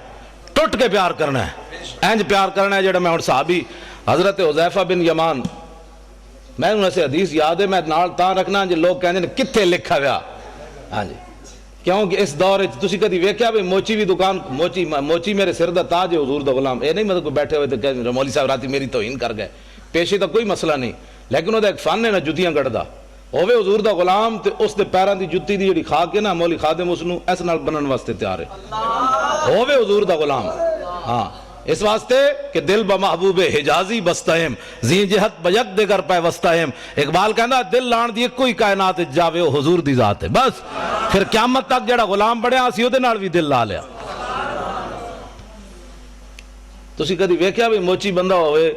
ٹوٹ کے پیار کرنا ہے، اینج پیار کرنا ہے جڑا میں اور صحابی حضرت حذیفہ بن یمان، میں انہوں سے حدیث یاد ہے، میں نال تاں رکھنا جی لوگ کہندے نے کتھے لکھا ہوا، ہاں جی کیونکہ اس دور تسی کدی ویکھیا بھی موچی بھی دکان، موچی میرے سر دا تاج ہے حضور دا غلام، اے نہیں مطلب کوئی بیٹھے ہوئے تو کہ مولوی صاحب راتی میری توہین کر گئے، پیشے دا کوئی مسئلہ نہیں، لیکن وہ ایک فن ہے نا جتیاں گڑدا، ہووے حضور دا غلام تے اس دے پیراں دی جُتی دی جڑی کھا کے نا مولوی خادم اس نو اس نال بنن واسطے تیار ہے، ہووے حضور دا غلام، ہاں اس واسطے کہ دل بمحبوب حجازی بستہم زی جہت بیک دیگر پہ وستہم. اقبال کہنا دل لان دی کوئی کائنات جاوے وہ حضور دی ذات ہے. بس پھر قیامت تک جڑا غلام بڑھیا اسی او دے نال بھی دل لا لیا. تسی کدی ویکھیا بھی موچی بندہ ہوئے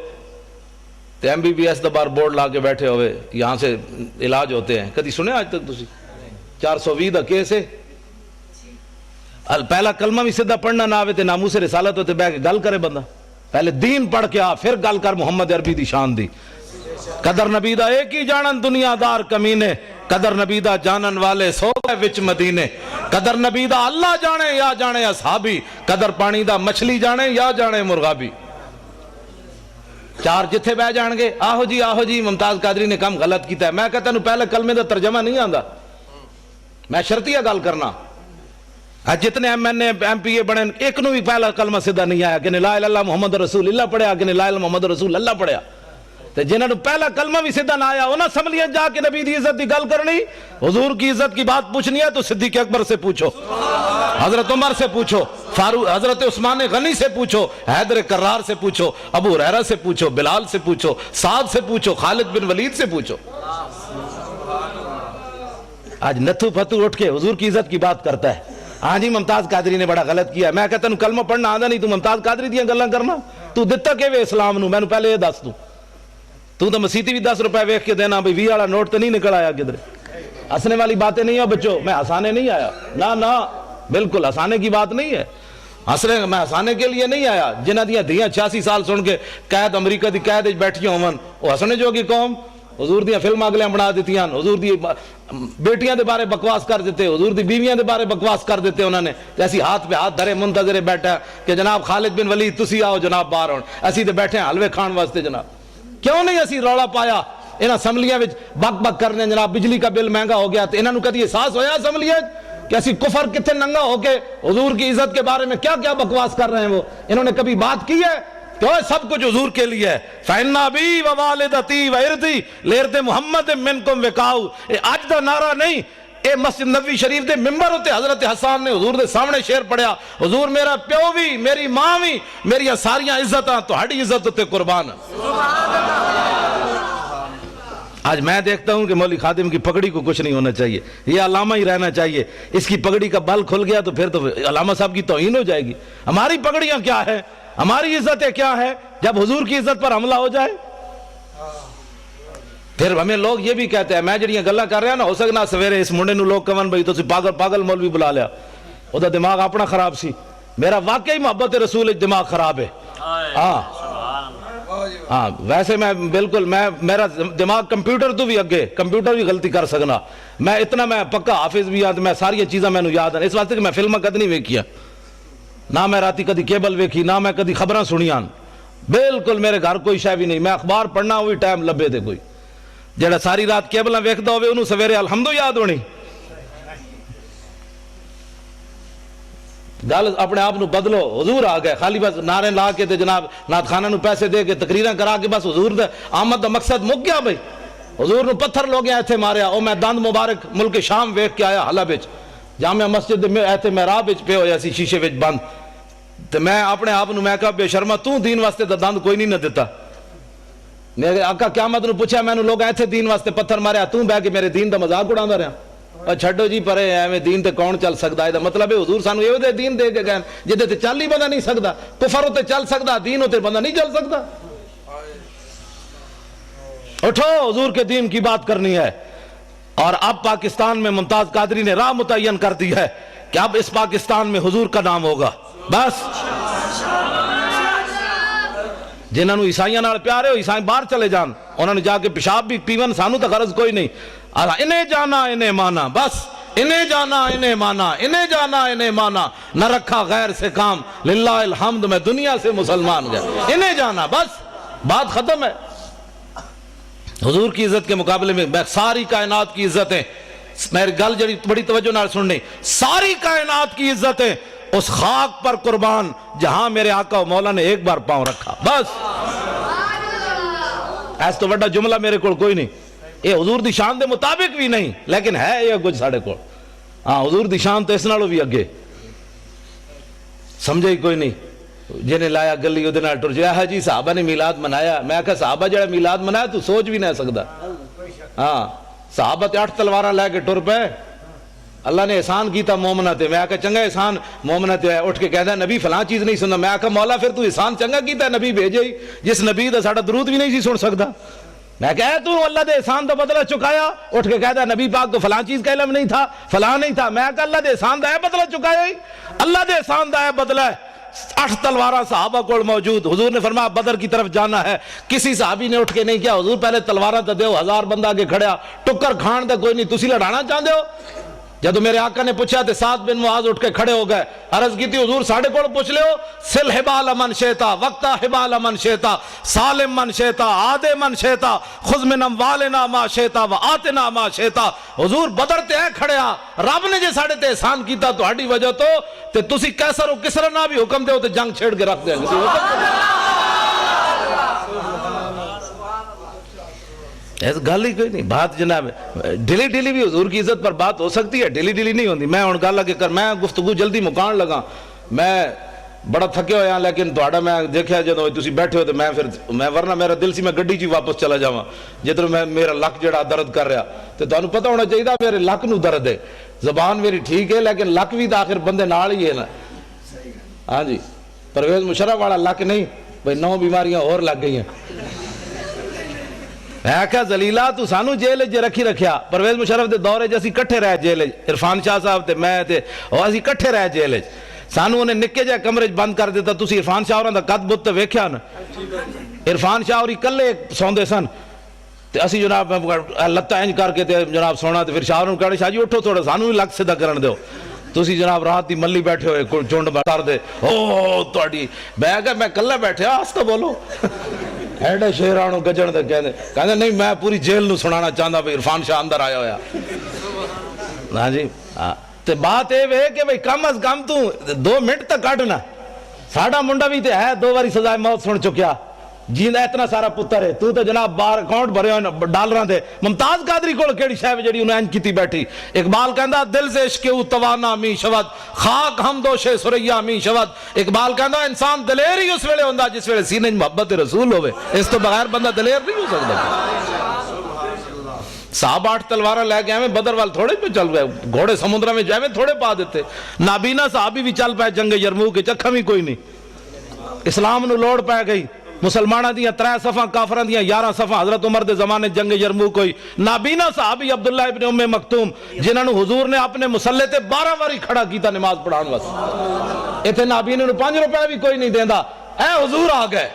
تے MBBS دا بار بورڈ لا کے بیٹھے ہوئے یہاں سے علاج ہوتے ہیں؟ کدی سنے آج تک تسی؟ 420 دا کیس ہے. پہلا کلمہ بھی سیدھا پڑھنا نہ آوے تے ناموس رسالت ہوتے بہ کے گل کرے بندہ. پہلے دین پڑھ کے آ پھر گل کر محمد عربی دی شان دی. قدر نبی دا ایک ہی جانن دنیا دار کمینے, قدر نبی دا جانن والے سو گئے وچ مدینے. قدر نبی دا اللہ جانے یا جانے اصحابی, قدر پانی دا مچھلی جانے یا جانے مرغابی. چار جتھے بہ جان گے آہو جی ممتاز قادری نے کم غلط کیتا ہے. میں کہتا ہوں پہلے کلمے دا ترجمہ نہیں آندا, میں شرطیہ گل کرنا. جتنے MNA MPA بنے ایک نو بھی پہلا کلمہ سیدھا نہیں آیا کہ لا الہ الا اللہ محمد رسول اللہ پڑھیا, کہ لا الہ الا محمد رسول اللہ پڑھیا. تے جنہاں نو پہلا کلمہ بھی سیدھا نہ آیا انہاں سمجھیا جا کے نبی دی عزت دی گل کرنی, حضور کی عزت کی بات پوچھنی ہے تو صدیق اکبر سے پوچھو, حضرت عمر سے پوچھو, حضرت عثمان غنی سے پوچھو, حیدر کرار سے پوچھو, ابو ہریرہ سے پوچھو, بلال سے پوچھو, سعد سے پوچھو, خالد بن ولید سے پوچھو. آج نتھو پھتو اٹھ کے حضور کی عزت کی بات کرتا ہے. ہاں جی ممتاز قادری نے بڑا غلط کیا. میں کہتا ہوں کلمہ پڑھنا آندا نہیں, تو ممتاز قادری دیاں گلاں کرنا. تو دتا کہ وے اسلام نو, میں نے پہلے یہ دس دوں. تو مسیتی بھی 10 روپے ویکھ کے دینا بھئی 20 والا نوٹ تو نہیں نکل آیا کدھر. ہنسنے والی باتیں نہیں ہو بچوں, میں ہنسانے نہیں آیا, نہ بالکل ہنسانے کی بات نہیں ہے. میں ہنسانے کے لیے نہیں آیا. جنہاں دیاں دھیاں 86 سال سن کے قید امریکہ دی قید وچ بیٹھیاں ہون, وہ ہنسنے جو کی قوم. حضور دیاں فلماں اگلیاں بنا دیتیاں, حضور دی بیٹیاں دے بارے بکواس کر دیتے, حضور دی بیویاں دے بارے بکواس کر دیتے. انہوں نے ایسی ہاتھ پہ ہاتھ دھرے منتظر بیٹھا کہ جناب خالد بن ولید تسی آؤ جناب باہر ہون, اسی تے بیٹھے ہیں حلوے کھان واسطے. جناب کیوں نہیں اسی رولا پایا انہاں اسمبلیاں وچ بک بک کرنے جناب بجلی کا بل مہنگا ہو گیا. تے انہاں نو کدی احساس ہویا اسمبلیاں کہ اسی کفر کتنے ننگا ہو کے حضور کی عزت کے بارے میں کیا کیا بکواس کر رہے ہیں؟ وہ انہوں نے کبھی بات کی ہے کہ سب کچھ حضور کے لیے ہے. فَإِنَّ أَبِي وَوَالِدَتِي وَإِرْضِي لِإِرْضِ مُحَمَّدٍ مِّنْكُمْ وِقَاؤُ. اے آج دا نعرہ نہیں, اے مسجد نبوی شریف دے ممبر ہوتے حضرت حسان نے حضور دے سامنے شعر پڑھیا, حضور میرا پیو بھی میری ماں بھی میری ساریاں عزتاں تہاڈی عزت تے قربان. آج میں دیکھتا ہوں کہ مولوی خادم کی پگڑی کو کچھ نہیں ہونا چاہیے, یہ علامہ ہی رہنا چاہیے. اس کی پگڑی کا بل کھل گیا تو پھر تو علامہ صاحب کی توہین ہو جائے گی. ہماری پگڑیاں کیا ہے, ہماری عزتیں کیا ہے جب حضور کی عزت پر حملہ ہو جائے؟ پھر ہمیں لوگ یہ بھی کہتے ہیں, میں جڑیاں گلاں کر رہا ہوں نا, ہو سکنا سویرے اس منڈے نو لوگ کون بھئی تو پاگل مولوی بلا لیا, وہ دا دماغ اپنا خراب سی. میرا واقعی محبت رسول دماغ خراب ہے. ہاں ویسے میں بالکل میرا دماغ کمپیوٹر تو بھی اگے, کمپیوٹر بھی غلطی کر سکنا. میں پکا حافظ بھی یاد, میں ساری چیزاں میں یاد ہیں. اس واسطے کہ میں فلمیں کد نہیں ویکھیا, نہ میں راتی کدی کیبل ویکھی, نہ میں کدی خبراں سنیاں. بالکل میرے گھر کوئی شے بھی نہیں. میں اخبار پڑھنا وہی ٹائم لبے تے کوئی جڑا ساری رات کیبلاں ویکھدا ہوے انہوں سویرے الحمد یاد ہونی. گل اپنے آپ نو بدلو. حضور آ گئے خالی بس نعرے لا کے تے جناب نعت خانہ نو پیسے دے کے تقریراں کرا کے بس حضور دے آمد دا مقصد مک گیا. بھئی حضور نو پتھر لوگ ایتھے ماریا, او میں دند مبارک ملک شام ویکھ کے آیا حلب وچ, جامع مسجد میں ایتھے محراب وچ پے ہویا سی شیشے وچ بند. تے میں اپنے آپ نو میں کہا بے شرما تو دین واسطے دا دند کوئی نہیں نہ دیتا. میرے آقا قیامت نو پوچھا میں نو لوگ ایتھے دین واسطے پتھر ماریا, تو بہ کے میرے دین دا مذاق اڑاندا رہیا. اور چھڈو جی پرے ایویں دین تے کون چل سکدا؟ اے مطلب ہے حضور سانو ایو دے دین دے کے گئے جدے تے چل ہی بندہ نہیں سکدا. کفر تے چل سکدا, دین تے بندہ نہیں چل سکدا. اٹھو حضور کے دین کی بات کرنی ہے. اور اب پاکستان میں ممتاز قادری نے راہ متعین کر دی ہے کہ اب اس پاکستان میں حضور کا نام ہوگا. بس جنہاں نو عیسائیاں نال پیار ہے وہ عیسائی باہر چلے جان, انہوں نے جا کے پیشاب بھی پیون, سانو تو غرض کوئی نہیں. انہیں جانا انہیں مانا, بس انہیں جانا انہیں مانا, انہیں جانا انہیں مانا, نہ رکھا غیر سے کام, للہ الحمد میں دنیا سے مسلمان گیا. انہیں جانا, بس بات ختم ہے. حضور کی عزت کے مقابلے میں ساری کائنات کی عزتیں, میری گل جڑی بڑی توجہ نال سننی, ساری کائنات کی عزتیں اس خاک پر قربان جہاں میرے آقا و مولا نے ایک بار پاؤں رکھا. بس ایس تو بڑا جملہ میرے کو کوئی نہیں. یہ حضور دی شان دے مطابق بھی نہیں, لیکن ہے یہ کچھ ساڑھے کو. ہاں حضور دی شان تو اس نالوں بھی اگے, سمجھے ہی کوئی نہیں. جنہیں لایا گلی وہ ٹر جایا ہے جی صحابہ نے میلاد منایا. میں کہا صحابہ جڑا میلاد منایا تو سوچ بھی نہیں سکتا. ہاں صحابہ تے 8 تلواراں لے کے ٹر پے. اللہ نے احسان کیتا مومنہ تے. میں کہا چنگا احسان مومنہ تے. اٹھ کے کہتا ہے نبی فلاں چیز نہیں سننا. میں کہا مولا پھر تو احسان چنگا کیتا ہے نبی بھیجے ہی جس نبی دا ساڈا درود بھی نہیں سی سن سکتا. میں کہا تو اللہ دے احسان دا بدلہ چکایا. اٹھ کے کہتا ہے نبی پاک کو فلاں چیز کا علم نہیں تھا فلاں نہیں تھا. میں کہا اللہ دے احسان دا ہے بدلہ چکایا ہی. اللہ دے احسان دا ہے بدلہ ہے. 8 تلواراں صحابہ کو موجود. حضور نے فرمایا بدر کی طرف جانا ہے. کسی صحابی نے اٹھ کے نہیں کیا حضور پہلے تلواراں تے دیو. 1000 بندہ آگے کھڑیا. ٹکر کھان دا کوئی نہیں. تسی لڑانا چاہتے ہو؟ جب میرے آقا نے پوچھا تے سعد بن معاذ اٹھ کے کھڑے ہو گئے. عرض کی تھی حضور ساڑھے کو پوچھ لے ہو سل حبال من شیطا وقتا حبال من شیطا سالم من شیطا آدے من شیطا خذ من اموالنا ما شیطا و آتنا ما شیطا. حضور بدر تے ہے کھڑیا. رب نے جے ساڑھے تے احسان کیتا تو ہاڑی وجہ تو تے تسی کیسر و کسر نہ بھی حکم دے ہو تے جنگ چھیڑ کے رکھ دیں گے. ایسا گل ہی کوئی نہیں. بات جناب ڈیلی ڈیلی بھی حضور کی عزت پر بات ہو سکتی ہے, ڈیلی ڈیلی نہیں ہوتی. میں ہوں گل لگے کر میں گفتگو جلدی مکان لگا. میں بڑا تھکے ہویا لیکن تھوڑا میں دیکھا جدوں تسی بیٹھے ہو تو میں ورنہ میرا دل سی میں گڈی چی واپس چلا جاواں جدوں میں میرا لک جڑا درد کر رہا. تے تانوں پتہ ہونا چاہیے میرے لک نو درد ہے. زبان میری ٹھیک ہے لیکن لک بھی تو آخر بندے نال ہی ہے نا. ہاں جی پرویز مشرف والا لک نہیں بھئی 9 بیماریاں اور لگ گئی ہیں. میں کہا زلیلہ تو سانو جیل جے رکھی رکھیا. پرویز مشرف دے دورے جے اسی کٹھے رہ جیل عرفان شاہ صاحب تے میں تے اور اسی کٹھے رہ جیل. سانو انہیں نکے جے کمرے بند کر دیتا. تسی عرفان شاہ ہوراں دا قد بت تے ویکھیا نا. عرفان شاہ ہوری کلے سوندے سن تے اسی جناب لتاں انج کر کے تے جناب سونا تے پھر شاہ نوں کہنا شاہ جی اٹھو تھوڑا سانو بھی لگ سیدھا کرن دیو. تسی جناب رات دی ملی بیٹھے ہوئے چونڈ کر دے او تہاڈی. میں کہا میں کلے بیٹھے آستہ بولو. ایڈے شیرانو گجن دے کہندے نہیں میں پوری جیل نو سنانا چاہندا بھئی عرفان شاہ اندر آیا ہویا. ہاں جی تے بات اے وے کہ بھئی کم از کم تو 2 منٹ تک کڈنا. ساڈا منڈا بھی تے ہے 2 باری سزائے موت سن چکیا. جیندا اتنا سارا پتر ہے تو تے جناب بار اکاؤنٹ بھرے ہوئے ڈالراں دے. ممتاز قادری کول کیڑی شے جڑی انہاں انج کیتی بیٹھی. اقبال کہندا دل سے عشق او توانا می شود خاک ہم دوشے سریا می شود. اقبال کہندا انسان دلیر ہی اس ویلے ہوندا جس ویلے سینے محبت رسول ہوے. اس تو بغیر بندہ دلیر نہیں ہو سکتا. صحابہ 8 تلواراں لے کے ایویں بدر وال تھوڑے پہ چل گئے. گھوڑے سمندر میں ایویں تھوڑے پا دیتے. نابینا صحابی بھی چل پے جنگ یرموک کے چکھا بھی کوئی نہیں. اسلام نو لوڑ پے گئی. مسلمانہ دیاں 3 صفحہ کافران دیاں 11 صفحہ. حضرت عمر دے زمانے جنگ یرموک ہوئی. نابینا صحابی عبداللہ ابن ام مکتوم جنہاں نو حضور نے اپنے مسلح تے 12 واری کھڑا کیتا نماز پڑھان واسطے. ایتھے نابینے نو 5 روپے بھی کوئی نہیں دیندا. اے حضور آ گئے.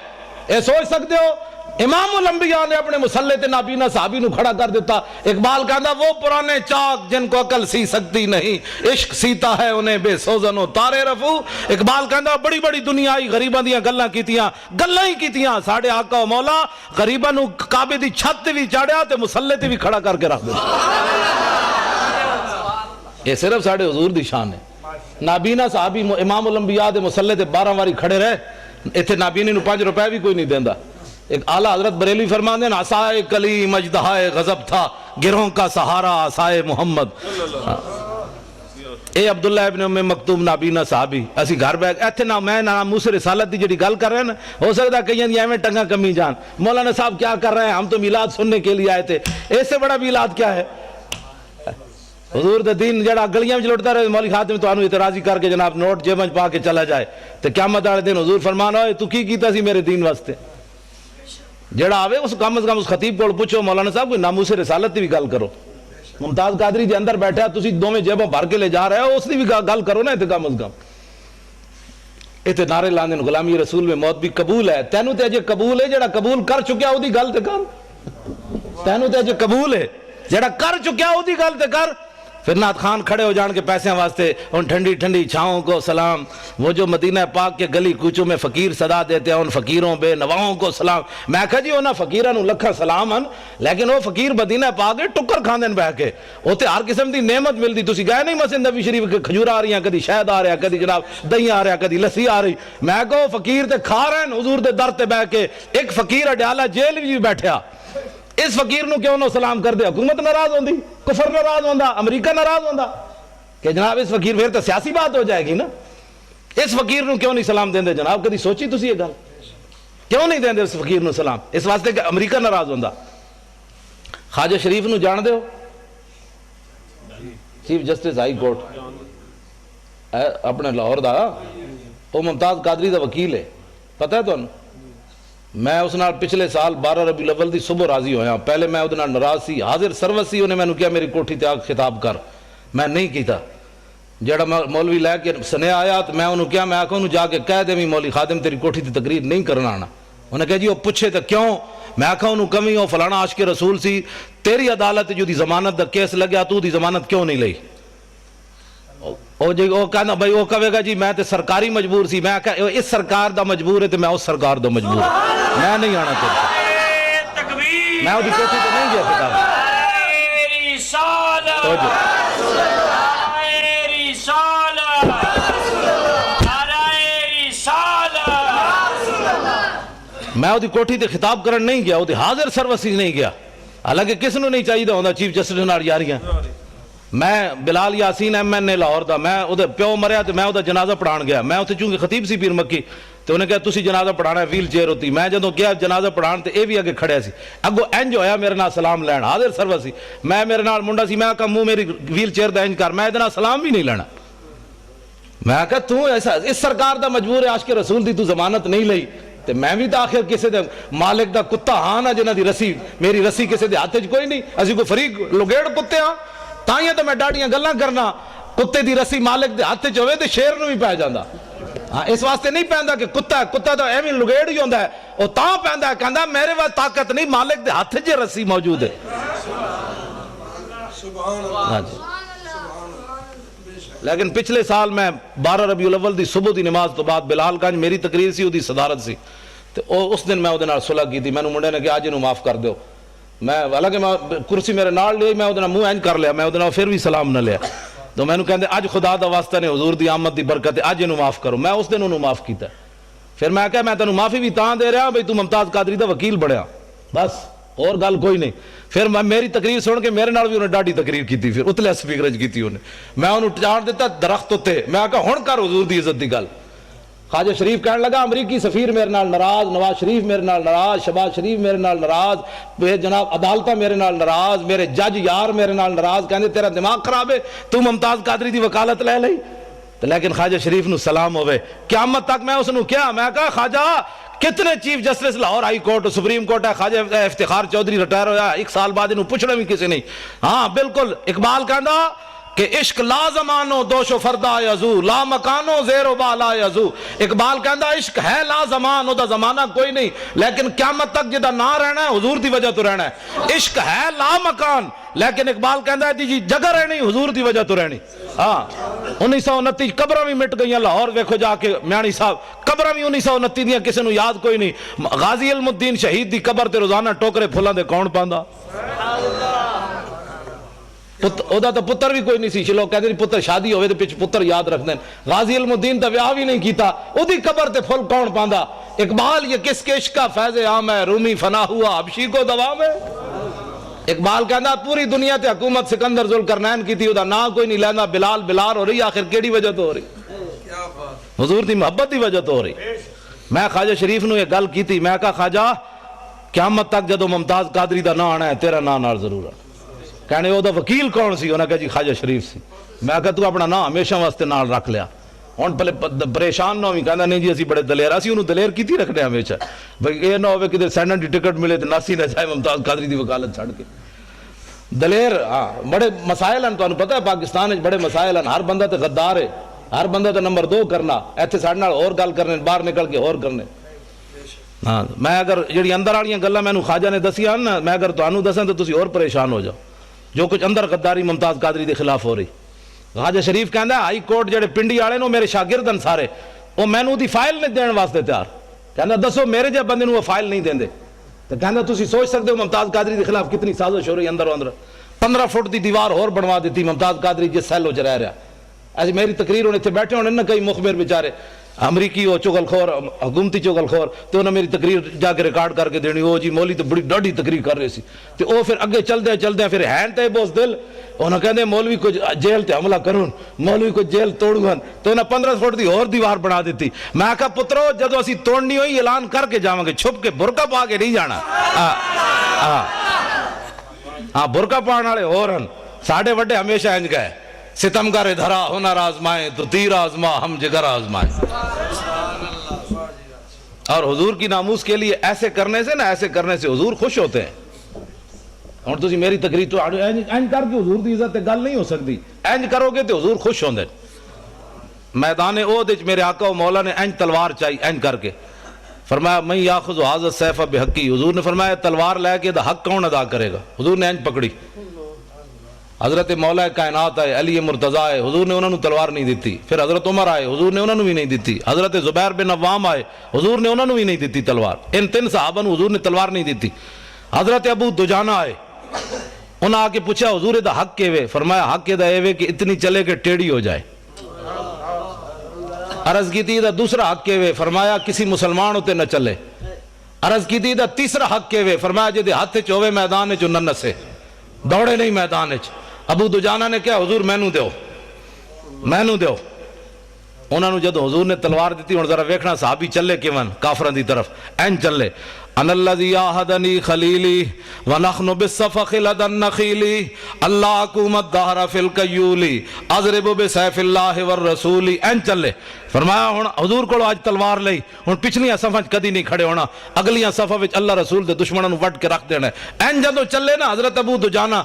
اے سوچ سکتے ہو امام الانبیاء نے اپنے مسلح تے نابینا صحابی نو کھڑا کر دیتا. اقبال کہندا وہ پرانے چاک جن کو عقل سی سکتی نہیں عشق سیتا ہے انہیں بے سوزن و تارے رفو. اقبال کہندا بڑی بڑی دنیا آئی غریباں دیاں گلاں کیتیاں ہی کیتیاں. ساڈے آقا و مولا غریباں نو کعبے دی چھت تے وی چاڑیا تے مسلح تے وی کھڑا کر کے رکھ دتا. یہ صرف ساڈے حضور دی شان ہے. نابینا صحابی امام الانبیاء دے مسلح تے 12 واری کھڑے رہے. ایتھے نابینے نو 5 روپے بھی کوئی نہیں دیندا. ایک اعلیٰ حضرت بریلوی فرماتے ہیں عصائے کلیم اژدہائے غضب تھا گروہوں کا سہارا عصائے محمد. اے عبداللہ ابن ام مکتوم نابینا صحابی اسی گھر بیٹھ ایتھے نہ میں نہ موسیٰ رسالت دی جڑی گل کر رہے ہیں نا ہو سکتا کہیں دی ایویں ٹنگا کمی جان. مولانا صاحب کیا کر رہے ہیں؟ ہم تو میلاد سننے کے لیے آئے تھے. اس سے بڑا میلاد کیا ہے؟ حضور دے دین جڑا گلیاں وچ لٹدا رہے مولوی خاتم تانوں اعتراضی کر کے جناب نوٹ جیب وچ پا کے چلا جائے تے قیامت والے دن حضور فرمانا ہوئے تو کی کیتا سی میرے دین واسطے. جڑا آوے اس کم از کم اس خطیب کو پوچھو مولانا صاحب کوئی ناموس رسالت دی بھی گل کرو. ممتاز قادری جے اندر بیٹھا تسی دوویں جیبوں بھر کے لے جا رہے ہو اس دی بھی گل کرو نا. تے کم از کم ایتھے نعرے لاندے نے غلامی رسول میں موت بھی قبول ہے. تینوں تے اجے قبول ہے جڑا قبول کر چکیا او دی گل تے کر. تینوں تے اجے قبول ہے جڑا کر چکیا او دی گل تے کر. پھر نعت خان کھڑے ہو جان کے پیسے واسطے ان ٹھنڈی ٹھنڈی چھاؤں کو سلام. وہ جو مدینہ پاک کے گلی کوچوں میں فقیر صدا دیتے ہیں ان فقیروں بے نواؤں کو سلام. میں کہا جی انہاں فقیراں نو لکھا سلام ان لیکن وہ فقیر مدینہ پاک کے ٹکر کھاندے بہ کے اوتے ہر قسم دی نعمت ملدی. تسی گئے نہیں مسجد نبی شریف کے کھجور آ رہی ہیں کدی شہد آ رہا کدی جناب دہی آ رہا کدی لسی آ رہی. میں کہو فقیر تے کھا رہے ہیں حضور دے در تے بہ کے. ایک فقیر اڈیالہ جیل بھی بیٹھا اس فقیر نو کیوں نو سلام کر دے؟ حکومت ناراض ہوندی کفر ناراض ہوندا امریکہ ناراض ہوندا کہ جناب اس فقیر پھر تو سیاسی بات ہو جائے گی نا. اس فقیر نو کیوں نہیں سلام دیندے جناب؟ کدی سوچی تسی یہ گل؟ کیوں نہیں دیندے اس فقیر نو سلام؟ اس واسطے کہ امریکہ ناراض ہوندا۔ خواجہ شریف نو جان دیو؟ چیف جسٹس ہائی کورٹ اپنے لاہور دا، وہ ممتاز قادری دا وکیل ہے، پتہ ہے تانوں؟ میں اس نال پچھلے سال 12 ربیع الاول دی صبح راضی ہویا، پہلے میں وہ ناراض سی، حاضر سروس سی، انہیں میں نے کیا میری کوٹھی تے آ خطاب کر، میں نہیں کیتا۔ جڑا مولوی لے کے سنیا آیا تو میں انہوں کیا، میں آکھا انہوں جا کے کہہ دے مولوی خادم تیری کوٹھی تے تقریر نہیں کرنا آنا۔ انہوں نے کہا جی وہ پوچھے تو کیوں؟ میں آکھا انہوں کمی ہو فلانا عاشق رسول سی، تیری عدالت جو دی ضمانت دا کیس لگیا تو دی ضمانت کیوں نہیں لئی؟ وہ کہنا بھائی وہ کہے گا جی میں تے سرکاری مجبور سی، میں کہا اس سرکار دا مجبور ہے تو میں اس سرکار دا مجبور ہے، میں نہیں آنا چاہتا، میں وہ دی کوٹھی تے نہیں گیا کتاب۔ میں وہ کوٹھی تے خطاب کرن نہیں گیا، وہ حاضر سروسی نہیں گیا، حالانکہ کس نو نہیں چاہیے ہوندہ چیف جسٹس نال یاریاں۔ میں بلال یاسین ایم این اے لاہور دا، میں وہ پیو مریا تو میں وہ جنازہ پڑھان گیا، میں اتنے چونکہ خطیب سی پیر مکی تو انہیں کہا تسی جنازہ پڑھانا ہے، ویل چیئر ہوتی، میں جدوں گیا جنازہ پڑھان تے اے بھی آگے کھڑے سی، اگو انج ہویا میرے نال سلام لین، حاضر سروسی، میں میرے نال منڈا سی، میں کہا منہ میری ویل چیئر دا انج کر، میں ادنا سلام بھی نہیں لینا۔ میں کہا تو ایسا اس سرکار دا مجبور ہے عاشق رسول دی تو ضمانت نہیں لئی، تے میں بھی تو آخر کسی دے مالک دا کتا ہاں نا جنہ دی رسی، میری رسی کسی دے ہاتھ کوئی نہیں، اسی کو فریق لگیڑ کتے ہاں، تائیں تو میں ڈاڑیاں گلاں کرنا، کتے دی رسی مالک دے ہاتھ ہوئے تے شیر نو بھی پہ جاندا۔ ہاں اس واسطے نہیں پہندا کہ کتا ہے، کتا تو ایویں لگیڑ ہی ہوندا ہے، او تاں پہندا ہے کہندا میرے واسطے طاقت نہیں، مالک دے ہاتھ جے رسی موجود ہے۔ ہاں جی۔ لیکن پچھلے سال میں 12 ربیع الاول دی صبح دی نماز تو بعد بلال گنج میری تقریر سی، دی صدارت سی، تو اس دن میں وہ صلح کی تھی، میں نے منڈے نے کہا آج انہوں معاف کر دیو، میں حالانکہ میں کرسی میرے نال لی، میں وہ منہ اینج کر لیا، میں وہ پھر بھی سلام نہ لیا، تو میں نے کہتے آج خدا دا واسطہ نے حضور دی آمد دی برکت ہے، آج انہوں معاف کرو، میں اس دن انہوں معاف کیتا ہے۔ پھر میں کہا میں تنہوں معافی بھی تاں دے رہا بھئی تو ممتاز قادری دا وکیل بڑھیا، بس اور گل کوئی نہیں۔ پھر میں میری تقریر سن کے میرے نال بھی انہیں ڈاڑی تقریر کی تھی، پھر اتلے سپیکرج کی تھی انہیں، میں انہوں چاڑ دیتا درخت ہوتے، میں کہا ہون کر حضور دی عزت دی گل۔ خواجہ شریف کہنے لگا امریکی سفیر میرے نال ناراض، نواز شریف میرے نال ناراض، شہباز شریف میرے نال ناراض، جناب عدالتہ میرے نال ناراض، میرے جج یار میرے نال ناراض، کہندے تیرا دماغ خراب ہے، تو ممتاز قادری دی وکالت لے لئی۔ لیکن خواجہ شریف نو سلام ہوئے، قیامت تک میں اس نو کیا، میں کہا خواجہ کتنے chief justice Lahore high court supreme court ہے، خواجہ افتخار چودھری ریٹائر ہویا، ایک سال بعد انہوں پوچھنا بھی کسی نہیں۔ ہاں بالکل اقبال کہندا کہ عشق لا زمانو دوش و فردا یزو، لا مکانو زیر و بالا یزو۔ اقبال کہندا عشق ہے لا زمان، دا زمانہ کوئی نہیں، لیکن قیامت تک جدہ نہ رہنا ہے حضور دی وجہ تو رہنا ہے۔ عشق ہے لا مکان، لیکن اقبال کہندا ہے جی جگہ رہنی حضور دی وجہ تو رہنی۔ ہاں 1929 قبریں بھی مٹ گئیاں لاہور، ویکھو جا کے میانی صاحب قبریں بھی 1929 دیاں کسی نو یاد کوئی نہیں۔ غازی علم الدین شہید دی قبر تے روزانہ ٹوکرے پھلاں دے کون پاندا؟ اودا تو پتر بھی کوئی نہیں سی، لوگ کہتے ہیں پتر شادی ہوئے تو پچھ پتر یاد رکھ دیں، غازی علم الدین تو ویاہ بھی نہیں کیتا، او دی قبر تے پھل کون پاندا؟ اقبال یہ کس کے عشق کا فیض عام ہے، رومی فنا ہوا حبشی کو دوام ہے۔ اقبال کہنا پوری دنیا تے حکومت سکندر ذوالقرنین کی تھی، او دا نا کوئی نہیں لینا، بلال بلال ہو رہی، آخر کیڑی وجہ تو ہو رہی؟ حضور دی محبت دی وجہ تو ہو رہی۔ میں خواجہ شریف نو یہ گل کی تھی، میں کہا خواجہ قیامت تک جدو ممتاز قادری دا نا آنا ہے تیرا نا نال ضرور ہے۔ کہنے وہ دا وکیل کون سی؟ انہوں نے کہا جی خواجہ شریف سی۔ میں کہا تو اپنا نا ہمیشہ واسطے نال رکھ لیا، ہن پہلے پریشان نہ ہوئی، کہنا نہیں جی اسی بڑے دلیر، اسی انہوں دلیر کی تھی رکھنے ہمیشہ، بھئی یہ نہ ہوئے کہ سینٹ دی ٹکٹ ملے تو ناسی نہ جائے ممتاز قادری دی وکالت چھڑ کے۔ دلیر ہاں بڑے مسائل ہیں، تو انہوں پتہ ہے پاکستان بڑے مسائل ہیں، ہر بندہ تے غدار ہے، ہر بندہ تے نمبر 2 کرنا، ایتھے ساڑھے نال اور گل کرنے، باہر نکل کے اور کرنے۔ ہاں میں اگر جڑی اندر والیاں گلاں مینوں خواجہ نے دسیاں نا، میں اگر تانوں دساں تو تسی اور پریشان ہو جاؤ، جو کچھ اندر غداری ممتاز قادری دے خلاف ہو رہی۔ خواجہ شریف کہندا ہائی کورٹ جڑے پنڈی والے نو میرے شاگرد ہیں سارے، وہ مینوں دی فائل نہیں دین واسطے تیار، کہندا دسو میرے جے بندے نو وہ فائل نہیں دیندے، تو کہندا تسی سوچ سکتے ہو ممتاز قادری دے خلاف کتنی سازش ہو رہی اندر و اندر۔ 15 فٹ دی دیوار اور بنوا دیتی ممتاز قادری جس سیل وچ رہ رہا۔ ایسی میری تقریر ہونے تھے بیٹھے ہونے نہ کئی مخبر بیچارے امریکی ہو چغل خور حکومتی چغل خور تو انہیں میری تقریر جا کے ریکارڈ کر کے دینی، وہ جی مولوی تو بڑی ڈاڈی تقریر کر رہے سی تو وہ پھر اگے چلدے پھر ہین تے بوس دل انہوں کہندے مولوی کو جیل تے حملہ کرون، مولوی کو جیل توڑون، تو انہیں 15 فٹ دی اور دیوار بنا دیتی۔ میں کہا پترو جدو اسی توڑنی ہوئی اعلان کر کے جاواں گے، چھپ کے برقع پا کے نہیں جانا۔ ہاں برقع پاؤن والے اور ہن، ساڈے وڈے ہمیشہ انج گئے ستمگر دھرا ہنر آزمائے تو تیر آزما ہم جگر آزمائے۔ اور حضور کی ناموس کے لیے ایسے کرنے سے حضور خوش ہوتے ہیں۔ اور تسی میری تقریر تو اینج کر کے حضور دی عزت گل نہیں ہو سکتی، اینج کرو گے تو حضور خوش ہوندے۔ میدان احد وچ میرے آقا و مولا نے اینج تلوار چاہی اینج کر کے فرمایا من یاخذ ھذا السیف بحقی، حضور نے فرمایا تلوار لے کے دا حق کون ادا کرے گا؟ حضور نے اینج پکڑی۔ حضرت مولا کائنات آئے، علی مرتضیٰ آئے، حضور نے انہوں نے تلوار نہیں دیتی۔ پھر حضرت عمر آئے، حضور نے انہوں نے بھی نہیں دیتی۔ حضرت زبیر بن عوام آئے، حضور نے انہوں نے بھی نہیں دیتی تلوار۔ ان 3 صحابہ نے حضور نے تلوار نہیں دیتی۔ حضرت ابو دجانہ آئے، انہوں نے آ کے پوچھا حضور دا حق کے وے؟ فرمایا حق کے دا اے وے کہ اتنی چلے کہ ٹیڑھی ہو جائے۔ عرض کی تھی دا دوسرا حق کے وے؟ فرمایا کسی مسلمان ہوتے نہ چلے۔ عرض کی تھی دا تیسرا حق کے وے؟ فرمایا جدے ہاتھ چوے میدان چ نہ نسے، دوڑے نہیں میدان چ۔ ابو دجانہ نے کہا حضور مینوں دیو۔ انہوں نے جدو حضور نے تلوار دیتی، ہن ذرا ویکھنا صحابی چلے کیون کافراں دی طرف، این چلے ان الذی عاہدنی خلیلی ونحن بالصفخ لدى النخیل اللہ حکومت دہر فی القیول اضرب بسیف اللہ والرسول، این چلے۔ فرمایا ہن حضور کو آج تلوار لئی، ہن پچھلیاں صفاں کدی نہیں کھڑے ہونا، اگلیاں صفاں وچ اللہ رسول دے دشمناں نوں وڈ کے رکھ دینا۔ این جدو چلے نا حضرت ابو دجانہ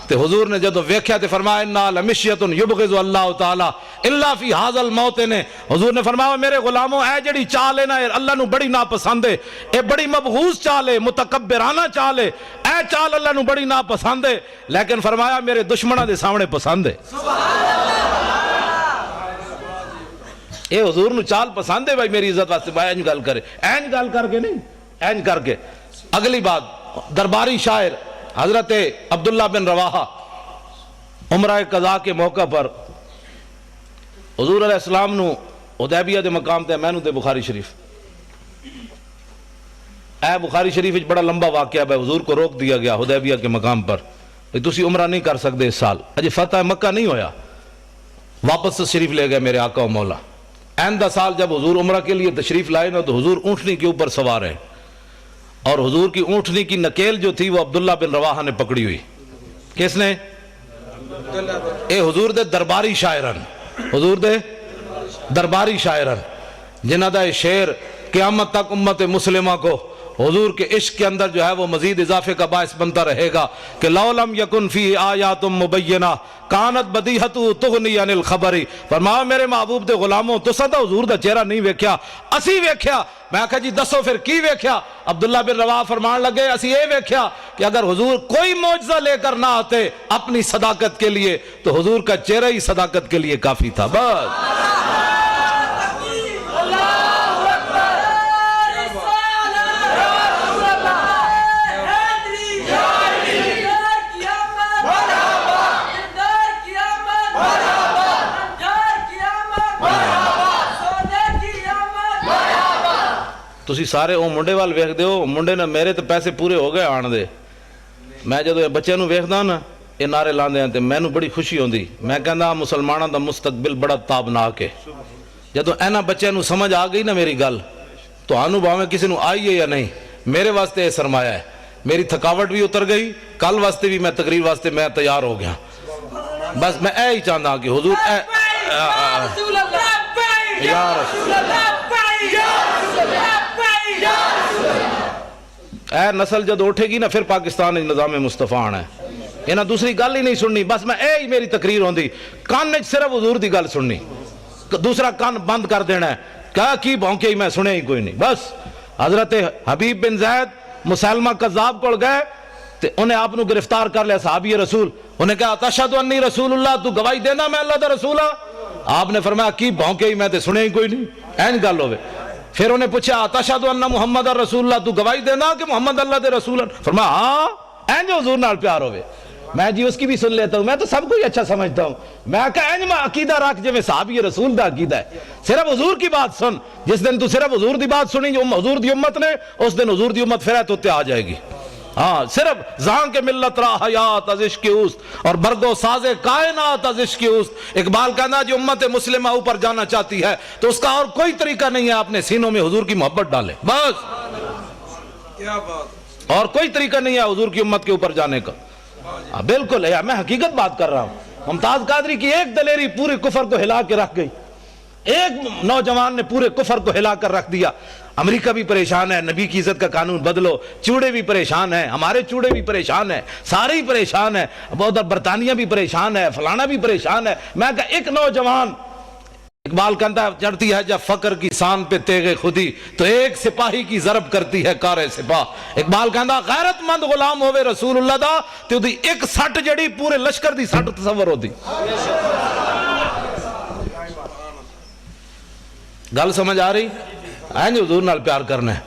تے حضور نے جدو ویکھیا تے فرمایا انا لمشیۃ یبغض اللہ تعالی الا فی ھذا الموطن، حضور نے فرمایا میرے غلاموں اے جڑی چال ہے نا اللہ نو بڑی ناپسند ہے، اے بڑی مبغوض چال ہے، متکبرانہ چال ہے، اے چال اللہ نو بڑی ناپسند ہے، لیکن فرمایا میرے دشمناں دے سامنے پسند ہے۔ اے حضور نو چال پسند ہے بھائی میری عزت واسطے، بھائی اینج گل کرے، اینج گل کر کے نہیں، اینج کر کے۔ اگلی بات درباری شاعر حضرت عبداللہ بن رواحہ عمرہ قضاء کے موقع پر حضور علیہ السلام نو حدیبیہ دے مقام تے مینوں تے بخاری شریف، اے بخاری شریف وچ بڑا لمبا واقعہ ہے، حضور کو روک دیا گیا حدیبیہ کے مقام پر کہ تسی عمرہ نہیں کر سکتے اس سال، اجے فتح مکہ نہیں ہویا، واپس سے شریف لے گئے میرے آقا و مولا۔ آئندہ سال جب حضور عمرہ کے لیے تشریف لائے نا تو حضور اونٹنی کے اوپر سوار ہیں، اور حضور کی اونٹنی کی نکیل جو تھی وہ عبداللہ بن رواحہ نے پکڑی ہوئی۔ کس نے؟ اے حضور دے درباری شاعرن، حضور دے درباری شاعرن جنہ دا شعر قیامت تک امت مسلمہ کو حضور کے عشق کے اندر جو ہے وہ مزید اضافے کا باعث بنتا رہے گا کہ لو لم یکن فی آیات مبینہ کانت بدیہت تغنی عن الخبر۔ فرمایا میرے محبوب دے غلاموں تو سدا حضور دا چہرہ نہیں ویکھیا، اسی ویکھیا۔ میں کہا جی دسو پھر کی ویکھیا؟ عبداللہ بن رواحہ فرمان لگے اسی یہ ویکھیا کہ اگر حضور کوئی معجزہ لے کر نہ آتے اپنی صداقت کے لیے تو حضور کا چہرہ ہی صداقت کے لیے کافی تھا۔ بس تسی سارے او منڈے وال ویکھ دیو، منڈے نے میرے تے پیسے پورے ہو گئے آن دے۔ میں جدو بچے نو ویکھدا نا یہ نعرے لاندے ہیں تے مینوں بڑی خوشی ہوندی، میں کہندا مسلماناں دا مستقبل بڑا تابناک ہے۔ جدو اینا بچے نو سمجھ آ گئی نا میری گل تو آنو باویں کسی نو آئی ہے یا نہیں، میرے واسطے یہ سرمایہ ہے، میری تھکاوٹ بھی اتر گئی، کل واسطے بھی میں تقریر واسطے میں تیار ہو گیا۔ بس میں اے ہی چاہتا کہ حضور یا رسول اے نسل جد اٹھے گی نا پھر پاکستان نظام مصطفیٰ آنا ہے، انہاں دوسری گل ہی نہیں سننی، بس میں اے ہی میری تقریر ہوندی، کان صرف حضور دی گل سننی، دوسرا کان بند کر دینا ہے، کہا کی بھونکے ہی میں سنے ہی کوئی نہیں۔ بس حضرت حبیب بن زید مسلمہ قذاب کو گئے تے انہیں آپ نو گرفتار کر لیا صحابی رسول، انہیں کہا تشہد انی رسول اللہ، تو گواہی دینا میں اللہ دا رسول ہاں؟ آپ نے فرمایا کی بھونکے ہی میں تے سنے ہی کوئی نہیں، این گل ہوئے۔ پھر انہیں پوچھا تشہد ان محمد رسول اللہ، تو گواہی دینا کہ محمد اللہ دے رسول ہیں؟ فرمایا ہاں، این جو حضور نال پیار ہوئے۔ میں جی اس کی بھی سن لیتا ہوں, میں تو سب کو ہی اچھا سمجھتا ہوں. میں کہا انجمہ عقیدہ رکھ جو میں صحابی رسول دا عقیدہ ہے, صرف حضور کی بات سن. جس دن تو صرف حضور دی بات سنی جو حضور دی امت نے, اس دن حضور دی امت پھر تو تے آ جائے گی. ہاں صرف زان کے ملت را حیات از عشق اوست اور برگو ساز کائنات از عشق اوست. اقبال کہنا جو امت مسلمہ اوپر جانا چاہتی ہے تو اس کا اور کوئی طریقہ نہیں ہے اپنے سینوں میں حضور کی محبت ڈالے, بس کیا بات. اور کوئی طریقہ نہیں ہے حضور کی امت کے اوپر جانے کا. بالکل ہے, میں حقیقت بات کر رہا ہوں. ممتاز قادری کی ایک دلیری پورے کفر کو ہلا کے رکھ گئی. ایک نوجوان نے پورے کفر کو ہلا کر رکھ دیا. امریکہ بھی پریشان ہے, نبی کی عزت کا قانون بدلو. چوڑے بھی پریشان ہیں, ہمارے چوڑے بھی پریشان ہیں, سارے ہی پریشان ہیں. ادھر برطانیہ بھی پریشان ہے, فلانا بھی پریشان ہے. میں کہا ایک نوجوان, اقبال کہتا ہے چڑھتی ہے جب فقر کی سان پہ تیغ خودی تو ایک سپاہی کی ضرب کرتی ہے کار سپاہ. اقبال کہتا غیرت مند غلام ہوئے رسول اللہ دا تو دی ایک سٹ جڑی پورے لشکر دی سٹ تصور ہوتی. گل سمجھ آ رہی ہے جو حضور نال پیار کرنا ہے.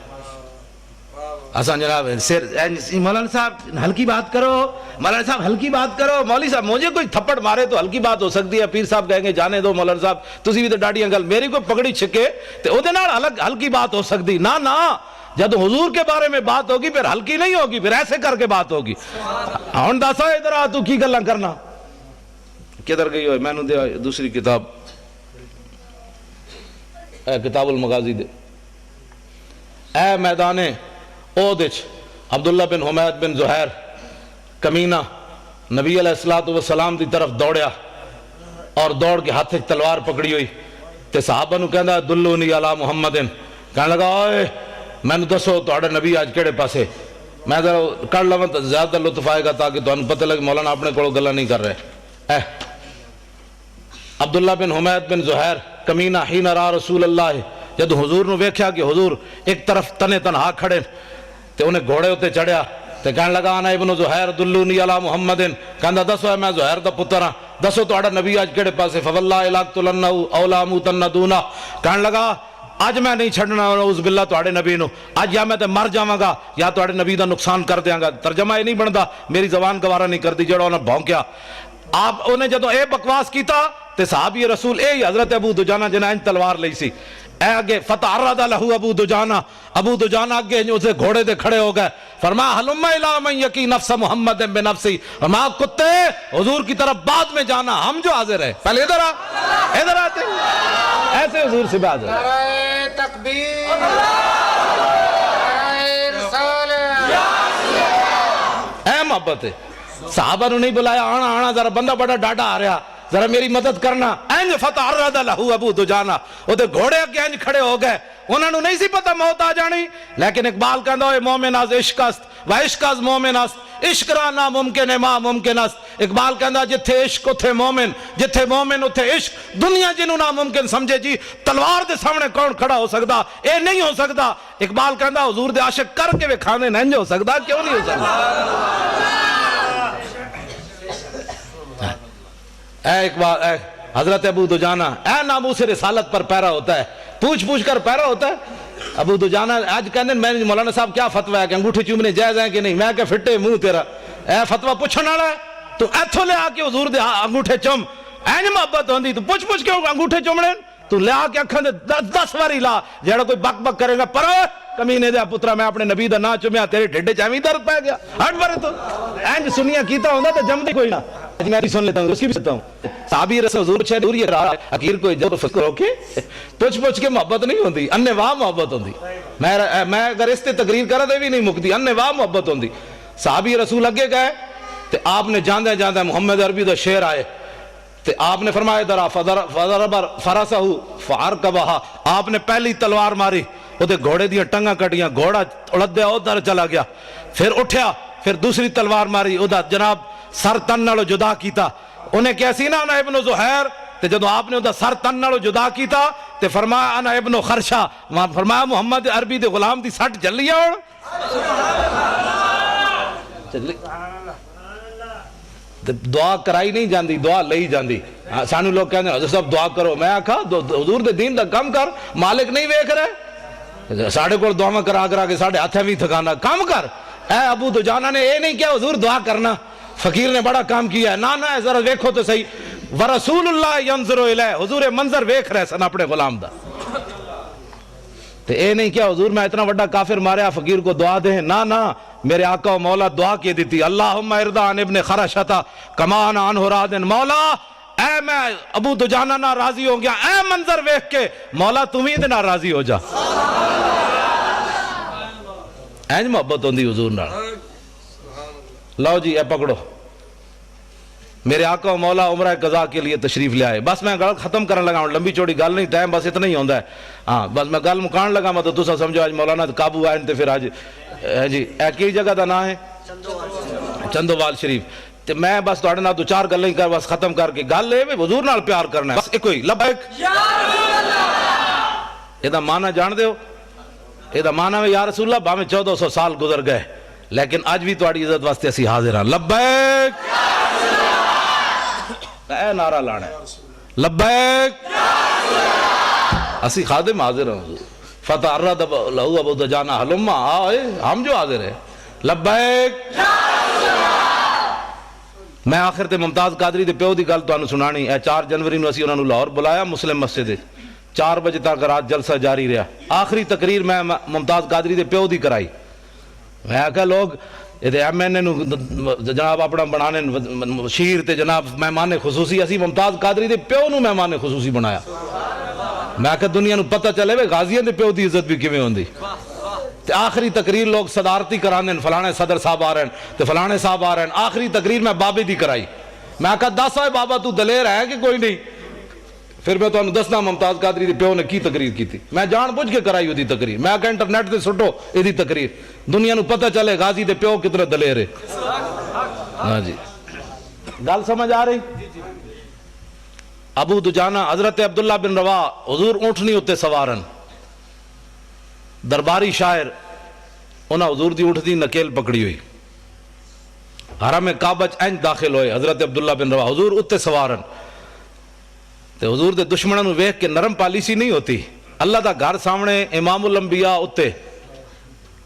حسن جناب مولانا صاحب ہلکی بات کرو, مولانا صاحب ہلکی بات کرو. مولوی صاحب مجھے کوئی تھپڑ مارے تو ہلکی بات ہو سکتی ہے, پیر صاحب کہیں گے جانے دو مولانا صاحب تسی بھی تو ڈاڈیاں گل, میری کوئی پگڑی چھکے تو اودے نال ہلکی بات ہو سکتی. نہ جب حضور کے بارے میں بات ہوگی پھر ہلکی نہیں ہوگی, پھر ایسے کر کے بات ہوگی. ہن دسا ادھر آ تو کی گلاں کرنا, کدھر گئی ہوئے؟ میں نے دے دوسری کتاب کتاب المغازی دے. اے میدان اودچ عبداللہ بن حمید بن زہیر کمینہ نبی علیہ السلام دی طرف دوڑیا اور دوڑ کے ہاتھ تلوار پکڑی ہوئی تے صحابہ نو کہندا دلونی علی محمدن. کہنے لگا اوئے مینوں دسو تہاڈا نبی اج کیڑے پاسے. میں ذرا کر لواں تے زیادہ لطف آئے گا تاکہ تانوں پتہ لگے مولانا اپنے کولوں گلاں نہیں کر رہے. عبداللہ بن حمید بن زہیر کمینہ حین را رسول اللہ, جد حضور نو ویکھیا کہ حضور ایک طرف تنے تنہا کھڑے تے انہیں گھوڑے ہوتے چڑھیا تے کہنے لگا انا ابن زہیر دلونی علی محمدن. کہندا دسو ہے میں زہیر دا پتر ہاں, دسو تہاڈا نبی اج کیڑے پاسے. فواللہ لاقتلنہ او لا اموتن دونہ. کہنے لگا اج میں نہیں چھڑنا نعوذ باللہ تہاڈے نبی نو, اج یا میں تے مر جاواں گا یا تہاڈے نبی دا نقصان کر دیاں گا. ترجمہ یہ نہیں بندا, میری زبان گوارا نہیں کرتی جڑا انہاں بھونکیا. آپ انہیں جدو اے بکواس کیتا تے صحابی رسول اے حضرت ابو دجانہ جنہیں تلوار لئی سی, اے آگے فتعرض لہو ابو دجانہ. ابو دجانہ آگے اسے گھوڑے دے کھڑے ہو گئے. فرمایا حلم الی من یقی نفس محمد بنفسی. فرمایا کتے حضور کی طرف بعد میں جانا, ہم جو حاضر ہیں پہلے ادھر ادھر آتے ایسے حضور سے بعد نعرہ تکبیر, نعرہ رسالت. اے محبت ہے. صحابہ نے نہیں بلایا آنا ذرا بندہ بڑا ڈاڈا آ رہا, ذرا میری مدد کرنا. اینج فتعرض لہو ابو دجانہ, وہ تے گھوڑے کے اینج کھڑے ہو گئے. انہوں نے نہیں سی پتا موت آ جانی, لیکن اقبال کہندا اے مومن از عشق است و عشق از مومن است, عشق را ناممکن ہے ما ممکن است. اقبال کہندا جتھے عشق اتھے مومن, جتھے مومن اتھے عشق. دنیا جنہوں ناممکن سمجھے جی تلوار دے سامنے کون کھڑا ہو سکتا, اے نہیں ہو سکتا. اقبال کہندا حضور دے عاشق کر کے وکھانے نہیں ہو سکتا, کیوں نہیں ہو سکتا. اے اقبال, اے حضرت ابو دجانہ, اے ناموس رسالت پر پیرا ہوتا ہے, پوچھ پوچھ کر پیرا ہوتا ہے. ابو دجانہ آج کہنے میں مولانا صاحب کیا فتوہ ہے کہ انگوٹھے چومنے جائز ہیں کہ نہیں. میں کہ فٹے منہ تیرا, اے فتوہ پوچھنے والا ہے تو ایتھو لے آ کے حضور دے انگوٹھے چوم. این محبت ہوندی تو پوچھ پوچھ کے انگوٹھے چومنے تو لے آ کے اکھاں دے 10 واری لا. جیڑا کوئی بک بک کرے گا پر کمینے دے پترا میں اپنے نبی دا نا چومیا تیرے ڈھڈے چاویں درد پہ گیا, ہٹ پر تو اینج سنیا کیتا ہوندا تے جمدی کوئی نہ. میں بھی سن لیتا ہوں, اس کی بھی سنتا ہوں. صحابی رسول حضور چھے دور یہ رہا اخیر کوئی جو فکر ہو کے پوچھ پوچھ کے محبت نہیں ہوندی, اننے واہ محبت ہوندی. میں اگر اس تے تقریر کرا دے بھی نہیں مکتی, اننے واہ محبت ہوندی. صحابی رسول اگے گئے تے آپ نے جاندے جاندے محمد عربی دا شعر آئے تے آپ نے فرمایا درا فضرب فرسہ فارکبہا. آپ نے پہلی تلوار ماری, وہ تے گھوڑے دیاں ٹنگاں کٹیاں, گھوڑا اڑد دیا ادھر چلا گیا. پھر اٹھیا, پھر دوسری تلوار ماری, او دا جناب سر تن نالو جدا کیتا. انہیں کیسی نا انا ابن زہیر, تے جدو آپ نے دا سر تن نالو جدا کیتا تے فرمایا انا ابن خرشہ. فرمایا محمد عربی دے غلام دی سٹ جلی اور دعا کرائی نہیں جاندی, دعا لئی جاندی. سانو لوگ کہنے حضرت صاحب دعا کرو, میں آکھا حضور دے دین دا کم کر, مالک نہیں ویکھ رہے ساڑھے کو دعا کرا کرا کے ساڑھے ہاتھیں بھی تھکانا, کم کر. اے ابو دجانہ نے اے نہیں کیا حضور دعا کرنا, فقیر نے بڑا کام کیا ہے. نانا ہے ذرا ویکھو تو صحیح. ورسول اللہ ینظر الیہ, حضور منظر ویکھ رہے سن اپنے غلام دا. تے اے نہیں کیا حضور میں اتنا بڑا کافر ماریا فقیر کو دعا دیں. نا میرے آقا و مولا دعا کی دیتی, اللہم ارضا عن ابن خرشتہ کما انا عنہ راضٍ. مولا اے میں ابو دجانہ نہ راضی ہو گیا, اے منظر ویکھ کے مولا تم ہی نہ راضی ہو جا. اینج محبت ہوندی حضور نال. لو جی اے پکڑو, میرے آقا و مولا عمرہ قضا کے لیے تشریف لے آئے. بس میں گل ختم کرنے لگا ہوں, لمبی چوڑی گل نہیں, ٹائم بس اتنا ہی ہوندا ہے. ہاں بس میں گل مکان لگا میں تو تسا سمجھو آج مولانا قابو آئے تے پھر آج جی اے کی جگہ دا نام ہے چندوال شریف. تے میں بس تواڈے نال دو چار گلاں ہی کر بس ختم کر کے گل اے حضور نال پیار کرنا ہے بس ایک ہی. لبیک اے دا معنی جان دے ہو, اے دا معنی ہے یا رسول اللہ بھاویں 1400 سال گزر گئے لیکن اج بھی تواڈی عزت واسطے اسی حاضر ہاں. لبیک اے نعرہ لانا ہے, لبیک اسی خادم حاضر ہیں. فتعرض لہو ابو دجانہ حلما, آئے ہم جو حاضر ہیں. لبیک. میں آخر تے ممتاز قادری دے پیو دی گل تانوں سنانی. اے 4 جنوری نو اسی انہاں نوں لاہور بلایا مسلم مسجد 4 بجے تک رات جلسہ جاری رہا. آخری تقریر میں ممتاز قادری دے پیو دی کرائی. میں آکھا لوگ ایم این اے نو جناب اپنا بنانے شیر تے جناب مہمان خصوصی, اسی ممتاز قادری دے پیو نو مہمان خصوصی بنایا. میں آکھا دنیا نو پتہ چلے وے غازیاں دے پیو دی عزت بھی کیویں ہوندی. تے آخری تقریر لوگ صدارتی کرانے, فلانے صدر صاحب آ رہے ہیں تے فلانے صاحب آ رہے ہیں. آخری تقریر میں بابے دی کرائی. میں آکھا دس آئے بابا تو دلیر ہے کہ کوئی نہیں. پھر میں تانوں دسنا ممتاز قادری دے پیو نے کی تقریر کی تھی. میں جان بوجھ کے کرائی وہ دی تقریر. میں آکھا انٹرنیٹ تے سٹو یہ دی تقریر, دنیا نو پتہ چلے غازی دے پیو کتنا دلیر ہے. ہاں جی گل سمجھ آ رہی. ابو دجانہ حضرت عبداللہ بن رواح حضور اونٹنی اتے سوارن, درباری شاعر انہاں حضور دی اونٹ دی نکیل پکڑی ہوئی, حرم کعبہ انج داخل ہوئے. حضرت عبداللہ بن رواح حضور اتے سوارن تے حضور دے دشمنوں نو ویکھ کے نرم پالیسی نہیں ہوتی. اللہ دا گھر سامنے امام الانبیاء اتے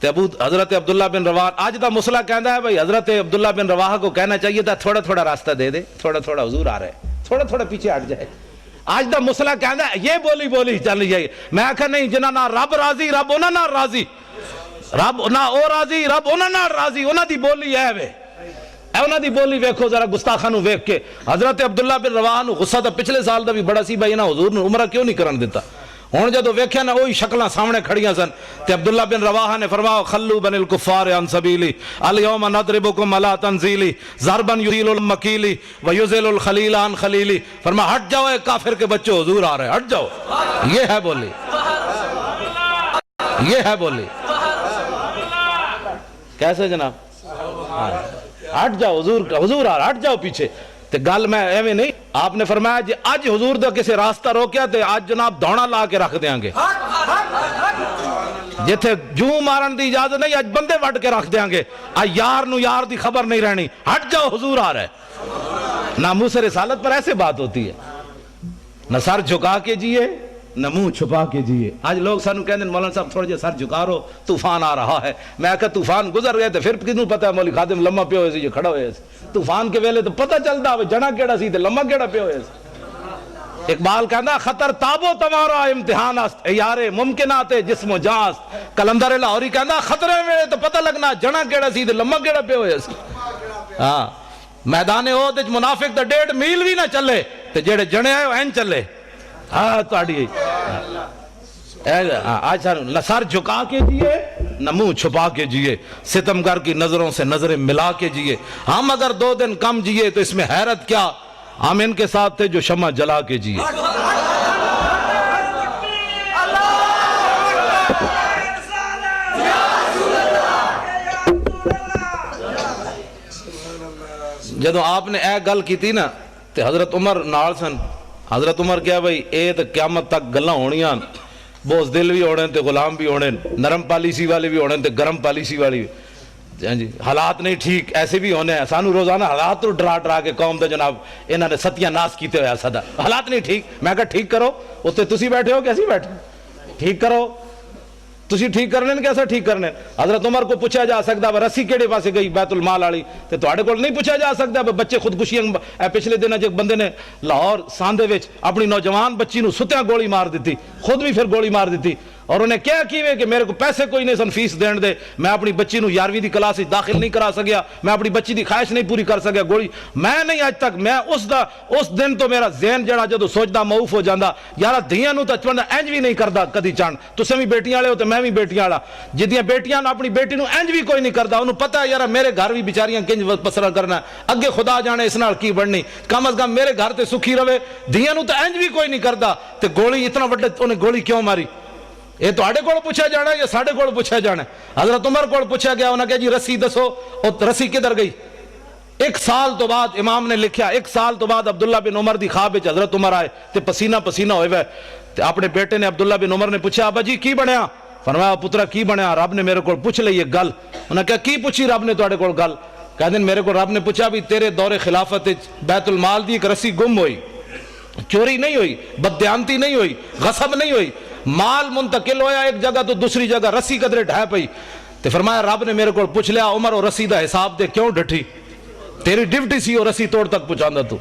تے حضرت عبداللہ بن رواح آج دا مسئلہ کہندا ہے بھائی حضرت عبداللہ بن رواح کو کہنا چاہیے تھا تھوڑا تھوڑا راستہ دے دے, تھوڑا تھوڑا حضور آ رہے ہیں, تھوڑا تھوڑا پیچھے ہٹ جائے. آج دا مسئلہ کہندا ہے یہ بولی چل جائے. میں آکھا نہیں, جنہاں نہ رب راضی رب انہاں نال راضی, رب نہ او راضی رب انہاں نال راضی. انہاں دی بولی ہے وے, اے انہاں دی بولی ویکھو ذرا گستاخاں نو ویکھ کے. حضرت عبداللہ بن رواح نو غصہ تو پچھلے سال دا بھی بڑا سی بھائی انہاں حضور نو عمرہ کیوں نہیں کرن دیتا. ہن جدوں ویکھیا نا وہی شکلاں سامنے کھڑیاں سن تے عبداللہ بن رواح نے فرمایا خلو بن الکفار عن سبیلی الیوم نضربکم علی تنزیلی ضربا یزیل المکیلی ویزل الخلیل عن خلیلی. فرمایا ہٹ جاؤ اے کافر کے بچوں, حضور آ رہے ہیں, ہٹ جاؤ. یہ ہے بولی, یہ ہے بولی. کیسے جناب, ہٹ جاؤ حضور آ رہا, ہٹ جاؤ پیچھے. تے گل میں ایویں نہیں, آپ نے فرمایا جی اج حضور دا کسے راستہ روکیا تے آج جناب دوڑا لا کے رکھ دیاں گے. جتھے جوں مارن دی اجازت نہیں اج بندے وڈ کے رکھ دیاں گے. یار نو یار دی خبر نہیں رہنی, ہٹ جاؤ حضور آ رہا ہے. ناموس رسالت پر ایسے بات ہوتی ہے, نہ سر جھکا کے جیے نہ منہ چھپا کے جیے. آج لوگ سانو کہندے مولانا صاحب تھوڑے جے سر جھکا رہو طوفان آ رہا ہے. میں کہا طوفان گزر گئے تے پھر کینوں پتہ ہے مولی خادم لمحہ پہ ہوئے سی جو کھڑا ہوئے سی. طوفان کے ویلے تو پتہ چلدا ہوئے جنا کیڑا سی تے لمحہ کیڑا پہ ہوئے سی. اقبال کہندا خطر تابو تمہارا امتحان است یارے ممکنات جسم و جان است. کلندر لاہوری کہندا خطرے ویلے تو پتہ لگنا جنا کیڑا سی تے لمحہ کیڑا پہ ہوئے سی. ہاں میدان احد وچ منافق دا 1.5 میل بھی نہ چلے تے جڑے جنے آئے این چلے. ہاں تاڑی آج نہ سر جھکا کے جیے نہ منہ چھپا کے جیے, ستمگر کی نظروں سے نظریں ملا کے جیے. ہم اگر 2 دن کم جیے تو اس میں حیرت کیا, ہم ان کے ساتھ تھے جو شمع جلا کے جیے. جدو آپ نے اے گل کی تھی نا تے حضرت عمر نال سن. حضرت عمر کیا بھائی اے تو قیامت تک گلاں ہونیاں, بوز دل بھی ہونے تے غلام بھی ہونے, نرم پالیسی والے بھی ہونے تے گرم پالیسی والی بھی. جی حالات نہیں ٹھیک ایسے بھی ہونے ہیں. سانو روزانہ حالات تو ڈرا کے قوم دے جناب انہاں نے ستیاں ناس کیتے ہوئے صدا حالات نہیں ٹھیک. میں کہا ٹھیک کرو, اتنے تسی بیٹھے ہو کیسی بیٹھے, ٹھیک کرو. تسی ٹھیک کرنے کیسا ٹھیک کرنے؟ حضرت عمر کو پوچھا جا سکتا ہے رسی کیڑے پاسے گئی بیت المال والی، تے تواڈے کول نہیں پوچھا جا سکتا بچے خودکشیاں پچھلے دنوں ایک بندے نے لاہور ساندے وچ اپنی نوجوان بچی نو ستیاں گولی مار دیتی، خود بھی پھر گولی مار دیتی، اور انہیں کیا کیوے کہ میرے کو پیسے کوئی نہیں سن فیس دین دے، میں اپنی بچی نو 11ویں دی کلاس وچ داخل نہیں کرا سکیا، میں اپنی بچی دی خواہش نہیں پوری کر سکیا، گولی میں نہیں اج تک میں اس دن تو میرا ذہن جڑا جدوں سوچدا معوف ہو جاندا یار دھیاں نو تے بندہ انج بھی نہیں کردا کدی چان، تسیں بھی بیٹیاں والے ہو تے میں بھی بیٹیاں والا، جدیاں بیٹیاں نو اپنی بیٹی نو انج بھی کوئی نہیں کردا، انہوں پتہ ہے یار میرے گھر بھی بیچاریاں کنج پسرا کرنا اگے خدا جانے اس نال کی بننی، کم از کم میرے گھر تے سکھی رہے، دھیاں نو تے انج بھی کوئی نہیں کردا، تے گولی اتنا وڈے انہیں گولی کیوں ماری؟ یہ تواڈے کول پوچھا جانا یا ساڈے کول پوچھا جانا؟ حضرت عمر کول پوچھا گیا، انہاں کہا جی رسی دسو، اور رسی کدھر گئی؟ 1 سال تو بعد امام نے لکھیا 1 سال تو بعد عبداللہ بن عمر دی خواب وچ حضرت عمر آئے تے پسینہ پسینہ ہوئے وے، تے اپنے بیٹے نے عبداللہ بن عمر نے پوچھا ابا جی کی بنیا؟ فرمایا پترا کی بنیا؟ رب نے میرے کول پوچھ لئی ایک گل، انہاں کہا کی پوچھی رب نے تواڈے کول گل؟ کہندے میرے کو رب نے پوچھا بھی تیرے دور خلافت وچ بیت المال دی ایک رسی گم ہوئی، چوری نہیں ہوئی، بددیانتی نہیں ہوئی، غصب نہیں ہوئی، مال منتقل ہویا ایک جگہ تو دوسری جگہ، رسی قدرے ڈھہ پئی، تے فرمایا رب نے میرے کو پوچھ لیا عمر اور رسی دا حساب دے کیوں ڈٹھی؟ تیری ڈیوٹی سی اور رسی توڑ تک پہنچاندا تو،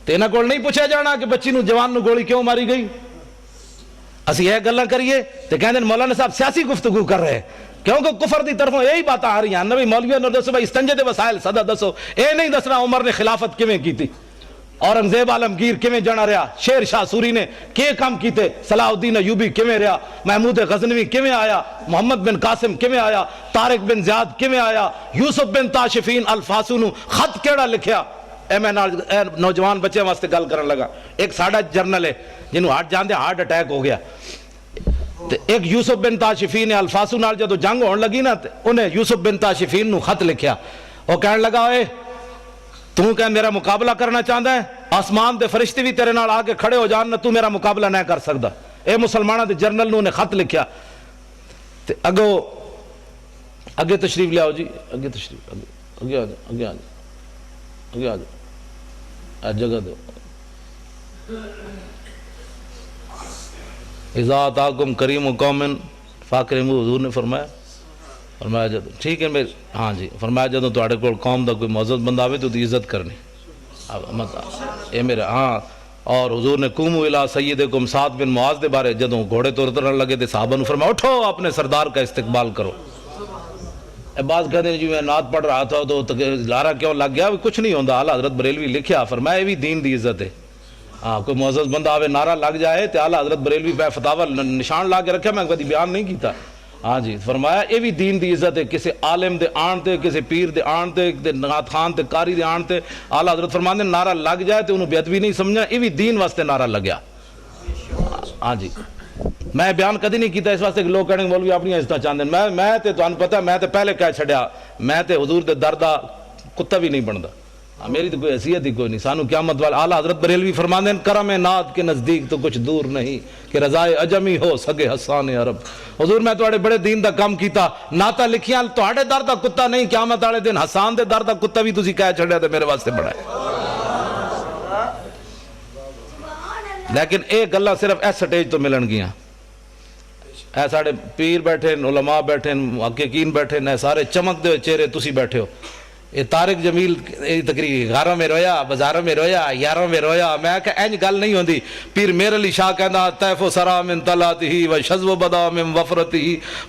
تے انہاں کول نہیں پوچھا جانا کہ بچی نو جوان نو گولی کیوں ماری گئی؟ اسی یہ گلاں کریے تے کہندے مولانا صاحب سیاسی گفتگو کر رہے ہیں، کیونکہ کفر دی طرفوں یہی باتیں آ رہی ہیں، نبی مولویوں نے دسو بھائی استنجے دے وسائل صدا دسو، اے نہیں دسنا عمر نے خلافت کیویں کیتی، اورنگزیب عالمگیر کیویں جانا رہا، شیر شاہ سوری نے کی کام کیتے، صلاح الدین ایوبی کیویں رہا، محمود غزنوی کیویں آیا، محمد بن قاسم کیویں آیا، طارق بن زیاد کیویں آیا، یوسف بن تاشفین الفاسو نو خط کیڑا لکھیا؟ اے میں نوجوان بچے واسطے گل کرن لگا، ایک ساڈا جرنل ہے جنہوں ہارٹ جاندے ہارٹ اٹیک ہو گیا، تے ایک یوسف بن تاشفین الفاسو نال جدو جنگ ہون لگی نا تے انہیں یوسف بن تاشفین نو خط لکھیا، وہ کہن لگا اے تو کہ میرا مقابلہ کرنا چاہتا ہے، آسمان دے فرشتے بھی تیرے نال آگے کھڑے ہو جان نہ تو میرا مقابلہ نہ کر سکتا، اے مسلمانہ دے جرنل نو نے خط لکھیا، تے اگے تشریف لے آؤ جی، اگے تشریف اگے آ جاؤ، اگے آ جاؤ، اگے آ جاؤ، جگہ دو۔ اذا اتاکم کریم قوم فاکرموا، حضور نے فرمایا جدو ٹھیک ہے میرے ہاں جی، فرمایا جدو تواڈے کول قوم دا کوئی معزز بندہ آوے تو دی عزت کرنی، اے میرے ہاں، اور حضور نے قوموا الی سیدکم سعد بن معاذ دے بارے جدو گھوڑے تو اترن لگے تے صحابہ نے فرمایا اٹھو اپنے سردار کا استقبال کرو۔ بعض کہتے ہیں جی میں نعت پڑھ رہا تھا تو لارا کیوں لگ گیا؟ کچھ نہیں ہوندا، اعلیٰ حضرت بریلوی لکھیا، فرمایا یہ بھی دین دی عزت ہے، ہاں کوئی معزز بندہ آوے نعرہ لگ جائے تے اعلیٰ حضرت بریلوی پہ فتاوی نشان لا کے رکھا، میں کبھی بیان نہیں کیتا، ہاں جی فرمایا یہ بھی دین دی عزت ہے، کسی عالم دے آن تے، کسی پیر دے آن تے، نعت خان تے کاری دے آن تے اعلیٰ حضرت فرماندے نعرہ لگ جائے تے انہوں بے ادبی نہیں سمجھا، یہ بھی دین واسطے نعرہ لگیا، ہاں جی میں بیان کدی نہیں کیتا اس واسطے کہ لوگ کہنے مولوی اپنی عزت چاہتے ہیں، میں تے تانوں پتہ میں تے پہلے کہہ چھڈیا، میں تے حضور دے در دا کتا بھی نہیں بندا، میری تو کوئی حیثیت ہی کوئی نہیں، سانو قیامت والے اعلیٰ حضرت بریلوی فرماندے ہیں کرم نعت کے نزدیک تو کچھ دور نہیں کہ رضائے عجمی ہو سگے حسان عرب۔ حضور میں تواڈے بڑے دین دا کام کیتا، نعتاں لکھیاں تواڈے در دا کتا نہیں، قیامت والے دن حسان دے در دا کتا بھی تسی کہہ چھڈیا تے میرے واسطے بڑا ہے۔ لیکن اے گلاں صرف اس سٹیج تو ملن گیاں، اے ساڑے پیر بیٹھے، علماء بیٹھے، محققین بیٹھے، اے سارے چمک دے چہرے تسی بیٹھے ہو، یہ طارق جمیل تقریر گھروں میں رویا، بازاروں میں رویا، یاروں میں رویا، میں کہ اینج گل نہیں ہوندی۔ پیر میر علی شاہ کہندا طیف و سرا من طلعتہ و شذو بدا من وفرتہ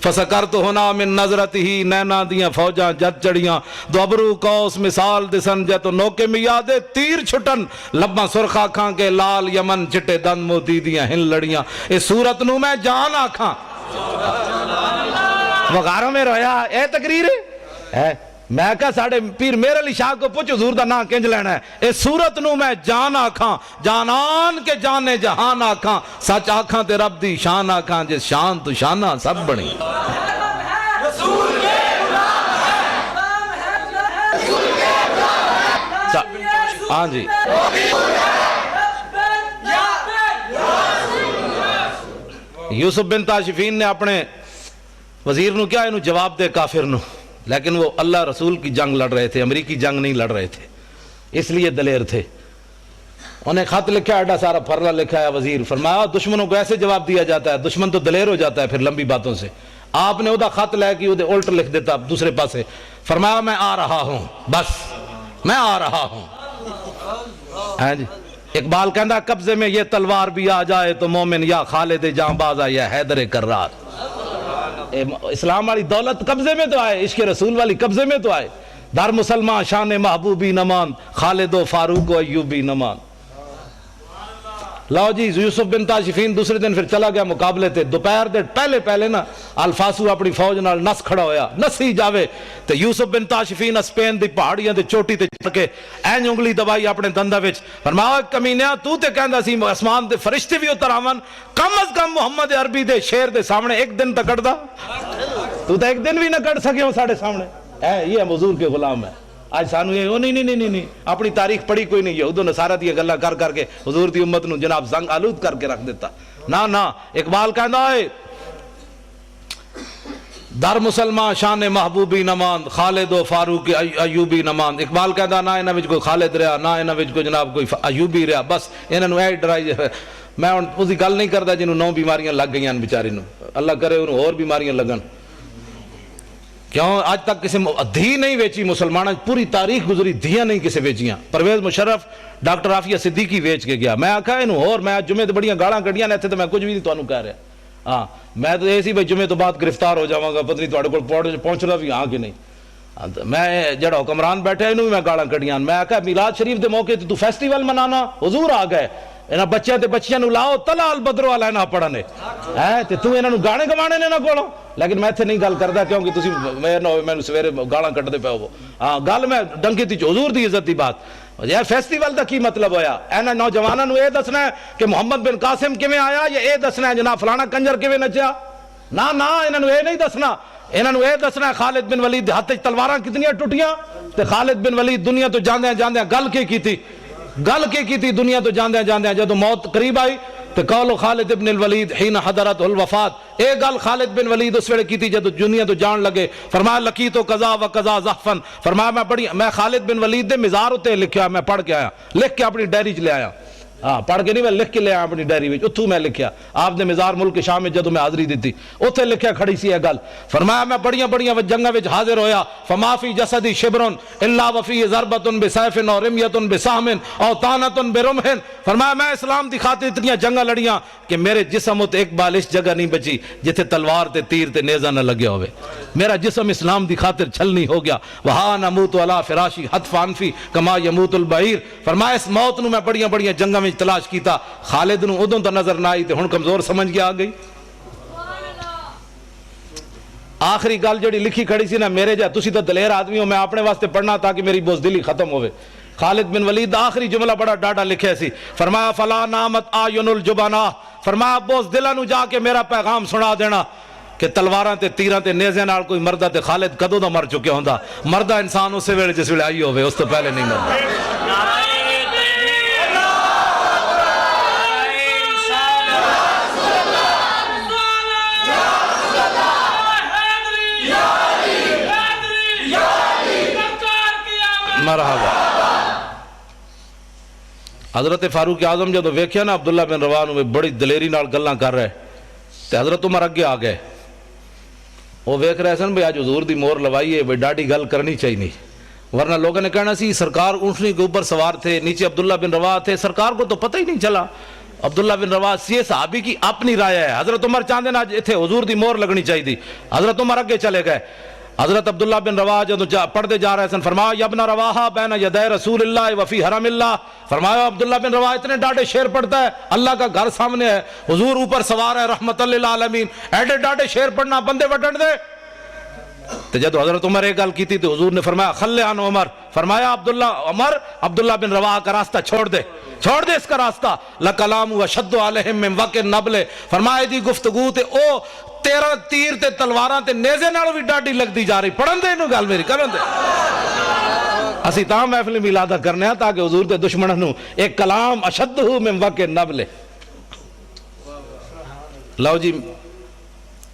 فسکرت ہنا من نظرتہ، نینا دیاں فوجاں جت چڑیاں دو ابرو کوس مثال دسن جت نوکے میادے تیر چھٹن لباں سرخ آکھاں کے لال یمن چٹے دند موتی دیاں ہن لڑیاں، اس صورت نو میں جان آکھاں، وہ گھروں میں رویا، اے تقریر ہے۔ میں کہا ساڑھے پیر میر علی شاہ کو پوچھ حضور دا نام کنج لینا ہے، اس صورت نو میں جان آکھاں، جانان کے جانے جہان آکھاں، سچ آکھاں تے رب دی شان آکھاں، جس شان تو شانہ سب بڑی۔ ہاں جی یوسف بن تاشفین نے اپنے وزیر نو کیا انہوں جواب دے کافر نو، لیکن وہ اللہ رسول کی جنگ لڑ رہے تھے، امریکی جنگ نہیں لڑ رہے تھے، اس لیے دلیر تھے۔ انہیں خط لکھا ایڈا سارا پھرلا لکھا ہے وزیر. فرمایا دشمنوں کو ایسے جواب دیا جاتا ہے, دشمن تو دلیر ہو جاتا ہے پھر لمبی باتوں سے. آپ نے وہ خط لے کے وہ الٹ لکھ دیتا دوسرے پاسے. فرمایا میں آ رہا ہوں, بس میں آ رہا ہوں. ہاں جی, اقبال کہندا قبضے میں یہ تلوار بھی آ جائے تو مومن یا خالد جاں باز یا حیدر کرار. اسلام والی دولت قبضے میں تو آئے, عشق رسول والی قبضے میں تو آئے. در مسلمان شان محبوبی نمان, خالد و فاروق و ایوبی نمان. لاؤ جی, یوسف بن تاشفین دوسرے دن پھر چلا گیا مقابلے تے. دوپہر دے پہلے نا الفاسو اپنی فوج نال نس کھڑا ہویا, نسی جاوے تے یوسف بن تاشفین اسپین دی پہاڑیاں تے چوٹی تے چڑھ کے این انگلی دبائی اپنے دنداں وچ. فرمایا کمینیا تو تے کہندا سی آسمان دے فرشتے بھی اتر آون, کم از کم محمد عربی دے شیر دے سامنے ایک دن تک کٹدا, تو تے ایک دن بھی نہ کٹ سکے ہو ساڑھے سامنے. یہ حضور کے غلام ہے. آج سانو یہ نہیں اپنی تاریخ پڑھی کوئی نہیں, یہود و نصارہ دی گلاں کر کے حضور دی امت نو جناب زنگ آلود کر کے رکھ دیتا. نہ اقبال کہندا ہے در مسلمان شان محبوبی نماند, خالد و فاروق ایوبی نماند. اقبال کہندا نہ انہاں وچ کوئی خالد رہا, نہ انہاں وچ کوئی جناب کوئی ایوبی رہا, بس انہاں نو اے ڈرائی. میں ہن اس دی گل نہیں کردا جنوں 9 بیماریاں لگ گئیاں بیچارے نو, اللہ کرے انہوں اور بیماریاں لگن. کیوں آج تک کسی دھی نہیں ویچی مسلمانوں, پوری تاریخ گزری دھیاں نہیں کسی ویچیاں. پرویز مشرف ڈاکٹر عافیہ صدیقی ویچ کے گیا. میں آکھا انہوں اور میں جمعے تو بڑیاں گاڑاں کڑیاں نے تھے تو میں کچھ بھی نہیں تو انہوں کہہ رہا. ہاں میں تو ایسی بھائی جمعے تو بعد گرفتار ہو جاؤں گا, پتہ نہیں تو پہنچ رہا بھی ہاں کہ نہیں. میں جڑا حکمران بیٹھے انہوں بھی میں گاڑاں کڑیاں. میں آکھا میلاد شریف دے موقع تو فیسٹیول منانا, حضور آ گئے, انہاں بچیاں تے بچیاں نو لاؤ تلا البدرو والا نہ پڑھنے تے تو انہاں نو گانے گوانے نے نہ کولو. لیکن میں ایتھے نہیں گل کردا کیونکہ تسی میں سویرے گالاں کڈدے پے ہو. ہاں گل میں ڈنکی تے حضور دی عزت دی بات. یار فیسٹیول دا کی مطلب ہویا؟ انہاں نوجواناں نو اے دسنا ہے کہ محمد بن قاسم کیویں آیا, یا اے دسنا ہے جناب فلانا کنجر کیویں نچیا؟ نہ انہاں نو اے نہیں دسنا. انہاں نو اے دسنا ہے خالد بن ولید دے ہاتھ وچ تلواراں کتنیاں ٹٹیاں تے خالد بن ولید دنیا تو جاندیاں گل کی کیتی, گل کی تھی دنیا تو جاندیاں جدو موت قریب آئی تو قول خالد بن الولید حین حضرت الوفات, اے گل خالد بن ولید اس ویلے کی تھی جدو دنیا تو جان لگے. فرمایا لکی تو قضا و قضا زحفن. فرمایا میں خالد بن ولید دے مزار ہوتے لکھیا, میں پڑھ کے آیا, لکھ کے اپنی ڈائری چ لے آیا. ہاں پڑھ کے نہیں, میں لکھ کے لے آیا اپنی ڈائری میں, اتھوں میں لکھیا. آپ نے مزار ملک شام میں جدو میں حاضری دیتی اتھے لکھیا کھڑی سی ہے گل. فرمایا میں بڑیاں جنگاں وچ حاضر ہویا, فما فی جسدی شبرن الا وفی ضربۃ بسیف اور رمیۃ بسہم اور طعنۃ برمح. فرمایا میں اسلام دی خاطر اتنی جنگاں لڑیاں کہ میرے جسم تے ایک بال اس جگہ نہیں بچی جتھے تلوار تے تیر تے نیزہ نہ لگیا ہوئے. میرا جسم اسلام دی خاطر چھلنی ہو گیا. وہاں نموت علی فراشی حتف انفی کما یموت البعیر. فرمایا اس موت نو میں بڑیاں جنگاں میں تلاش کیتا. خالد نو ادوں تو نظر نہ آئی تے ہن کمزور سمجھ کے آ گئی. آخری گل جڑی لکھی کھڑی سی نا, میرے جا تسی تو دلیر آدمی ہو, میں اپنے واسطے پڑھنا تاکہ میری بزدلی ختم ہوئے. خالد بن ولید آخری جملہ بڑا ڈاڈا لکھے سی. فرمایا فلا نامت آیون الجبنا. فرمایا بزدلاں نو جا کے میرا پیغام سنا دینا کہ تلواراں تے تیراں تے نیزے نال کوئی مردہ تے خالد کدوں دا مر چکے ہوندا. مردہ انسان اسے ویلے جس ویلے آئی ہوئے, اس تو پہلے نہیں مردا. مرحبا. حضرت فاروق اعظم جدو ویکھیا نا عبداللہ بن رواح نو بڑی دلیری نال گلاں کر رہے تے حضرت عمر اگے آ گئے. وہ ویکھ رہے سن بھئی آج حضور دی مور لوائیے, بھئی ڈاڈی گل کرنی چاہیے, ورنہ لوگوں نے کہنا سی سرکار اونٹنی کے اوپر سوار تھے, نیچے عبداللہ بن رواح تھے, سرکار کو تو پتہ ہی نہیں چلا. عبداللہ بن رواح یہ صحابی کی اپنی رائے ہے. حضرت عمر چاہتے نا اتنے حضور دی مور لگنی چاہیے تھی. حضرت عمر اگے چلے گئے. حضرت عبداللہ بن رواح جدو پڑھتے جا رہے سن, فرمایا یا ابن رواحہ بین یدی رسول اللہ وفی حرم اللہ. فرمایا عبداللہ بن رواح اتنے ڈاڈے شعر پڑھتا ہے, اللہ کا گھر سامنے ہے, حضور اوپر سوار ہے رحمت للعالمین, ایڈے ڈاڈے شعر پڑھنا بندے وٹن دے. تو جدو حضرت عمر ایک گل کی تھی تو حضور نے فرمایا خلی عن عمر. فرمایا عبداللہ بن رواح کا راستہ چھوڑ دے اس کا راستہ. لکلام وشد علیہم من وقع النبل. فرمایا دی گفتگو تے او تیرہ تیر تے تلواراں تے نیزے نالوں بھی ڈاڈی لگتی جا رہی. پڑھن دے انہوں گل میری کرن دے. اسی تاں محفل میلادہ کرنے ہیں تاکہ حضور تے دشمنوں نو ایک کلام اشد من وقع النبل. لو جی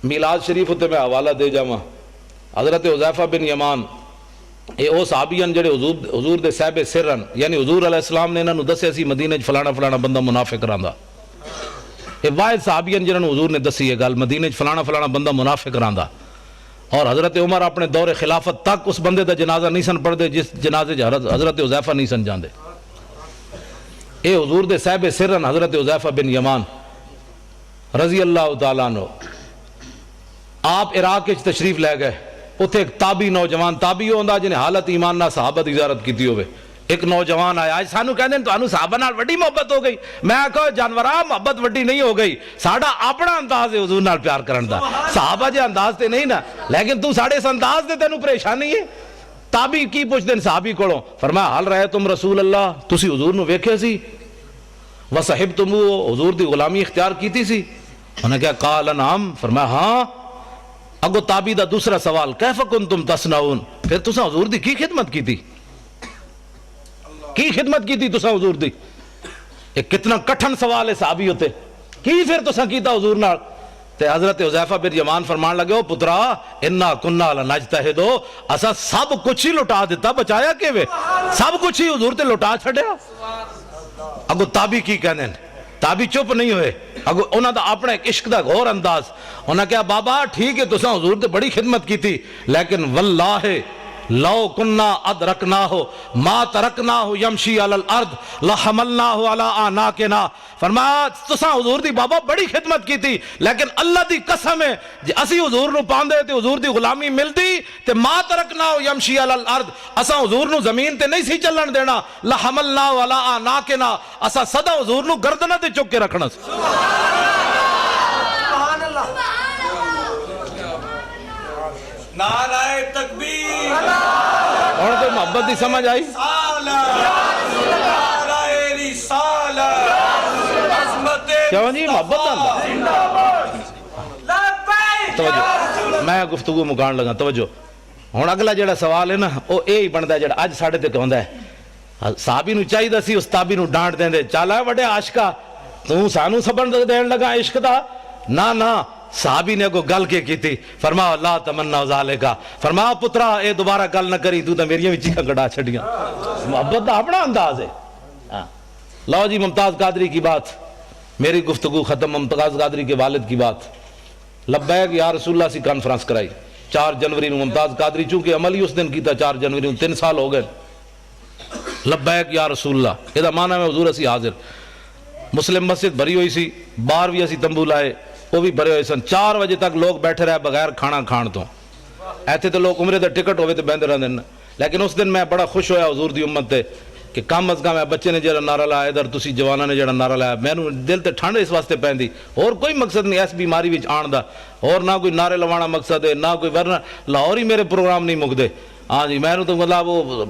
میلاد شریف ہوتے میں حوالہ دے جاواں. حضرت حذیفہ بن یمان یہ وہ صحابی ہیں جڑے حضور دے صاحب سرن، یعنی حضور علیہ السلام نے انہوں نے دسیا سی مدینے چ فلانا فلانا بندہ منافق رہندا. یہ واحد صحابی ہیں جنہوں نے حضور نے دسی یہ گل مدینے چ فلانا فلانا بندہ منافق رہندا. اور حضرت عمر اپنے دور خلافت تک اس بندے دا جنازہ نہیں سن پڑھتے جس جنازے حضرت حذیفہ نہیں سن جاندے. اے حضور دے صاحب سرن حضرت حذیفہ بن یمان رضی اللہ تعالیٰ عنہ آپ عراق وچ تشریف لے گئے. اتنے ایک تابی نوجوان تابی ہوندا جنہیں حالت ایمان نہ صحابہ دی زیارت کیتی ہوئے. ایک نوجوان آیا آج سانو کہندے نے تانوں صحابہ نال وڈی محبت ہو گئی. میں کہا جانورا محبت وڈی نہیں ہو گئی، ساڈا اپنا انداز ہے حضور نال پیار کرن دا، صحابہ جے انداز تے نہیں نا، لیکن تو ساڈے اس انداز تے تینوں پریشانی ہے. تابی کی پوچھتے ہیں صحابی کولوں؟ فرمایا حل رہے تم رسول اللہ، تسی حضور نو ویکھے سی وصحبتمو، حضور دی غلامی اختیار کیتی سی؟ انہوں نے کہا قال نعم، فرمایا ہاں. اگو تابی دا دوسرا سوال کیف کنتم تصنعون، پھر تساں حضور دی کی خدمت کی تھی؟ کی خدمت کی تھی تساں حضور دی؟ ایک کتنا کٹھن سوال ہے صحابی ہوتے. کی پھر تساں کیتا حضور نال؟ تے حضرت حذیفہ بن یمان فرمان لگے او پترا انا کنا لنجتہدو، اسا سب کچھ ہی لٹا دیتا، بچایا کیویں؟ سب کچھ ہی حضور تے لٹا چھڈیا. اگو تابی کی کہنے تابی چپ نہیں ہوئے، اگو انہاں دا اپنا ایک عشق دا غور انداز. انہاں کہا بابا ٹھیک ہے تساں حضور تے بڑی خدمت کی تھی، لیکن واللہ لو کننا ادرکناہ ما ترکناہ یمشی علی الارض لحملناہ علی آناکنا. فرمایا تساں حضور دی بابا بڑی خدمت کی تھی، لیکن اللہ دی قسم ہے جی اسی حضور نو پاندے تے حضور دی غلامی ملدی تے ما ترکناہ یمشی علی الارض، اساں حضور نو زمین تے نہیں سی چلن دینا، لحملناہ علی آناکنا، اساں سدا حضور نو گردنہ تے چک کے رکھنا سی. نعرہ تکبیر، اور کوئی محبت دی سمجھ آئی؟ نعرہ رسالت، عظمت کیوں جی محبت آندا؟ توجہ میں گفتگو مکان لگا، توجہ. ہن اگلا جڑا سوال ہے نا وہ یہی بنتا ہے جڑا اج ساڈے تے ہوندا ہے. صحابی نو چاہیے سی اس تابی نو ڈانٹ دیندے، چل اے وڈے عاشقا تو سانو سبن دین لگا عشق دا. نہ صحابی نے کو گل کے کی تھی، فرمایا لا تمنا ذالکا، فرمایا پترا اے دوبارہ گل نہ کری، تو میریاں بھی چیخاں کڑا چھڑیاں. محبت دا اپنا انداز ہے. لو جی ممتاز قادری کی بات، میری گفتگو ختم. ممتاز قادری کے والد کی بات. لبیک یا رسول اللہ سی کانفرنس کرائی 4 جنوری نو. ممتاز قادری چونکہ عملی اس دن کیتا 4 جنوری نو، 3 سال ہو گئے. لبیک یا رسول اللہ یہ معنی میں حضور اسی حاضر. مسلم مسجد بھری ہوئی سی، باہر بھی اسی تمبو لائے وہ بھی بھرے ہوئے سن. 4 بجے تک لوگ بیٹھے رہے بغیر کھانا کھان تو. ایتھے تو لوگ عمرے دے ٹکٹ ہوئے تو بہندے رہندے نے. لیکن اس دن میں بڑا خوش ہویا حضور دی امت تے کہ کم از کم ہے بچے نے جڑا نعرہ لایا، ادھر تسی جواناں نے جڑا نعرہ لایا، مینوں دل تے ٹھنڈ اس واسطے پیندی. اور کوئی مقصد نہیں اس بیماری وچ آن دا، اور نہ کوئی نعرے لوانا مقصد ہے، نہ کوئی، ورنہ لاہور ہی میرے پروگرام نہیں مکدے. ہاں جی میں تو مطلب وہ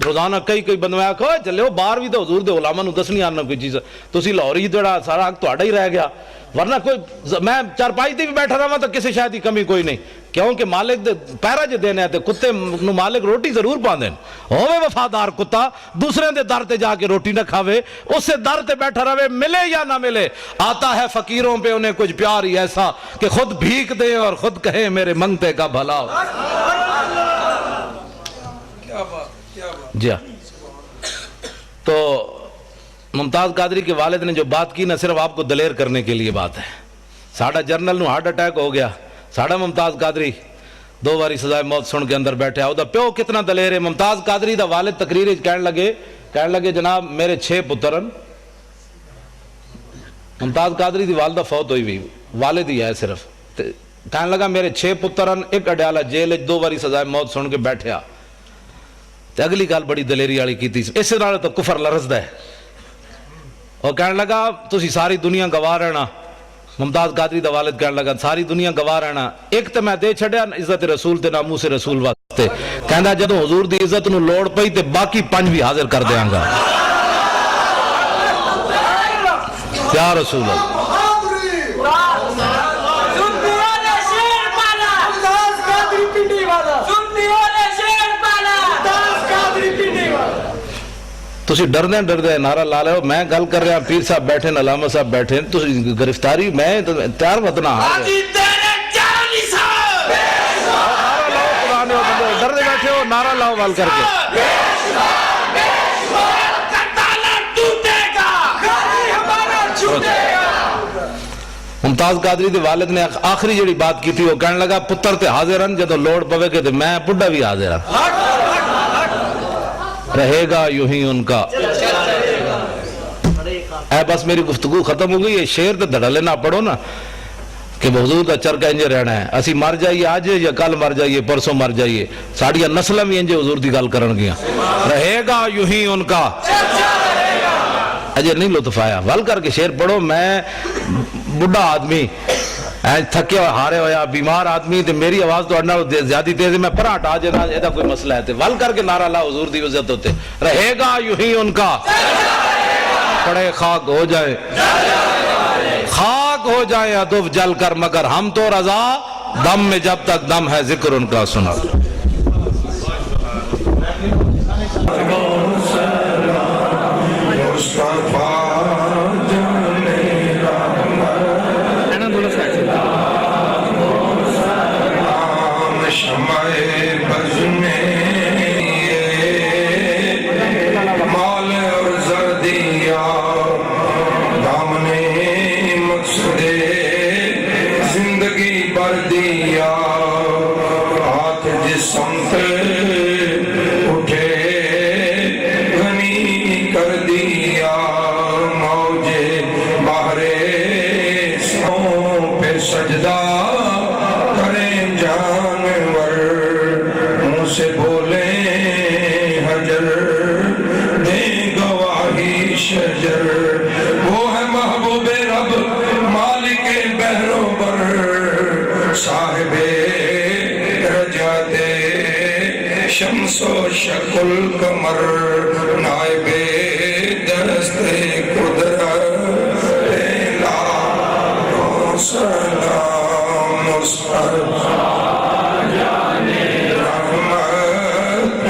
روزانہ کئی بندے آکھو چلے ہو باہر بھی تو حضور دے علماء نو دسنی آنا کوئی چیز. تسی لاہور ہی جڑا سارا تہاڈا ہی رہ گیا، ورنہ کوئی میں چارپائی تے بھی بیٹھا رہا تو کسی شاید کی کمی کوئی نہیں. کیونکہ مالک دے پیرا جو دینے ہیں کتے نو مالک روٹی ضرور پاندے. ہوے وفادار کتا دوسرے دے در تے جا کے روٹی نہ کھاوے، اس سے در تے بیٹھا رہے ملے یا نہ ملے. آتا ہے فقیروں پہ انہیں کچھ پیار ہی ایسا کہ خود بھیک دے اور خود کہے میرے منگتے کا بھلا ہو. جی ہاں. تو ممتاز قادری کے والد نے جو بات کی نہ صرف آپ کو دلیر کرنے کے لیے بات ہے. ساڑھا جرنل نو ہارٹ اٹیک ہو گیا، ساڑھا ممتاز قادری 2 باری سزائے موت سن کے اندر بیٹھے. او دا پیو کتنا دلیر ہے. ممتاز قادری دا والد تقریر کہنے لگے جناب میرے 6 پترن. ممتاز قادری دی والدہ فوت ہوئی والد ہی ہے صرف. کہنے لگا میرے 6 پترن، ایک اڈیالہ جیل 2 باری سزائے موت سن کے بیٹھیا. تے اگلی گل بڑی دلیری والی کی تھی، اس نال تو کفر لرزدا ہے. اور کہنے لگا تسی ساری دنیا گواہ رہنا. ممتاز قادری دا والد کہنے لگا ساری دنیا گواہ رہنا، ایک تے میں دے چھڑیا عزت رسول تے ناموس رسول واسطے. کہندا جدوں حضور دی عزت نو لوڑ پئی تے باقی 5 بھی حاضر کر دیاں گا. یا رسول اللہ. تسی ڈردے نعرہ لا لے ہو. میں گل کر رہا پیر صاحب بیٹھے ہیں، علامہ صاحب بیٹھے ہیں، تسی گرفتاری میں تیار وطنہ ڈردے بیٹھے ہو. نعرہ لاؤ وال کر کے. ممتاز قادری دے والد نے آخری جڑی بات کی تھی وہ کہنے لگا پتر تے حاضر ہیں جدو لوڑ پوے کہ میں بڈھا بھی حاضر ہوں. رہے گا یوں ہی ان کا. اے بس میری گفتگو ختم ہو گئی. یہ شعر تے دھڑا لینا پڑھو نا کہ حضور دا چرکا انجے رہنا ہے. اسی مر جائیے آج یا کل مر جائیے پرسوں مر جائیے ساڑیاں نسلیں بھی انجے حضور دی گل کرن گیاں. رہے گا یوں ہی ان کا. اجے نہیں لطف آیا ول کر کے شعر پڑھو. میں بڑھا آدمی تھکے ہوئے ہارے ہویا بیمار آدمی تے میری آواز تو اڑنا زیادہ تیز ہے. میں پرا ہٹا جانا یہ کوئی مسئلہ ہے. ول کر کے نعرہ لا حضور دی عزت ہوتے. رہے گا یوں ہی ان کا. پڑے خاک ہو جائے خاک ہو جائے ادب جل کر مگر ہم تو رضا دم میں جب تک دم ہے ذکر ان کا سنا. شمس و شکل کمر نائب دست قدرت لاکھوں سلام مصطفیٰ جانے رحمت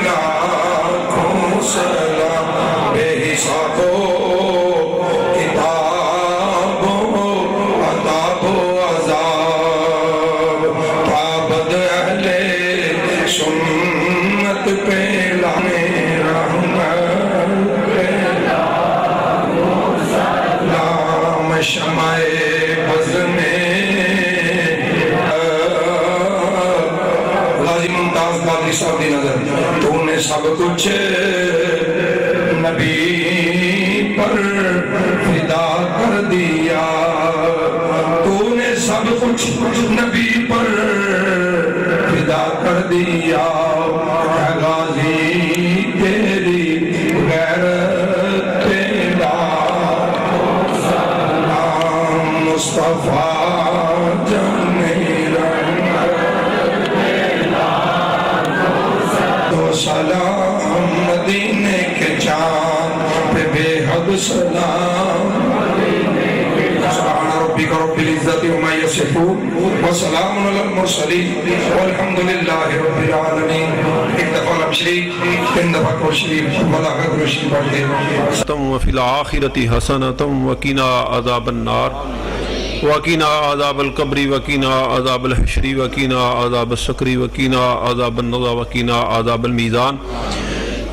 لاکھوں سلام بے حساب و کتاب و عذاب و عذاب پابند اہل سنت پہ لانے رحمت پہ لام شمع بز میں غازی ممتاز قادری صاحب دی نظر تو نے سب کچھ نبی پر فدا کر دیا. تو نے سب کچھ نبی پر فدا کر دیا. غازی تیری غیرت پہ لاکھوں سلام مصطفیٰ جانے رحمت پہ لاکھوں سلام مدینے کے چاند پہ بے حد سلام. سبحان ربک رب العزت عما یصفون وسلام علی المرسلین والحمد للہ رب العالمین. ایک دفعہ لب شریف تین دفعہ کو شریف ملاقات کو شریف پڑھتے وفی الآخرۃ حسنۃ وقنا عذاب النار وقنا عذاب القبر وقنا عذاب الحشر وقنا عذاب السقر وقنا عذاب النار وقنا عذاب المیزان.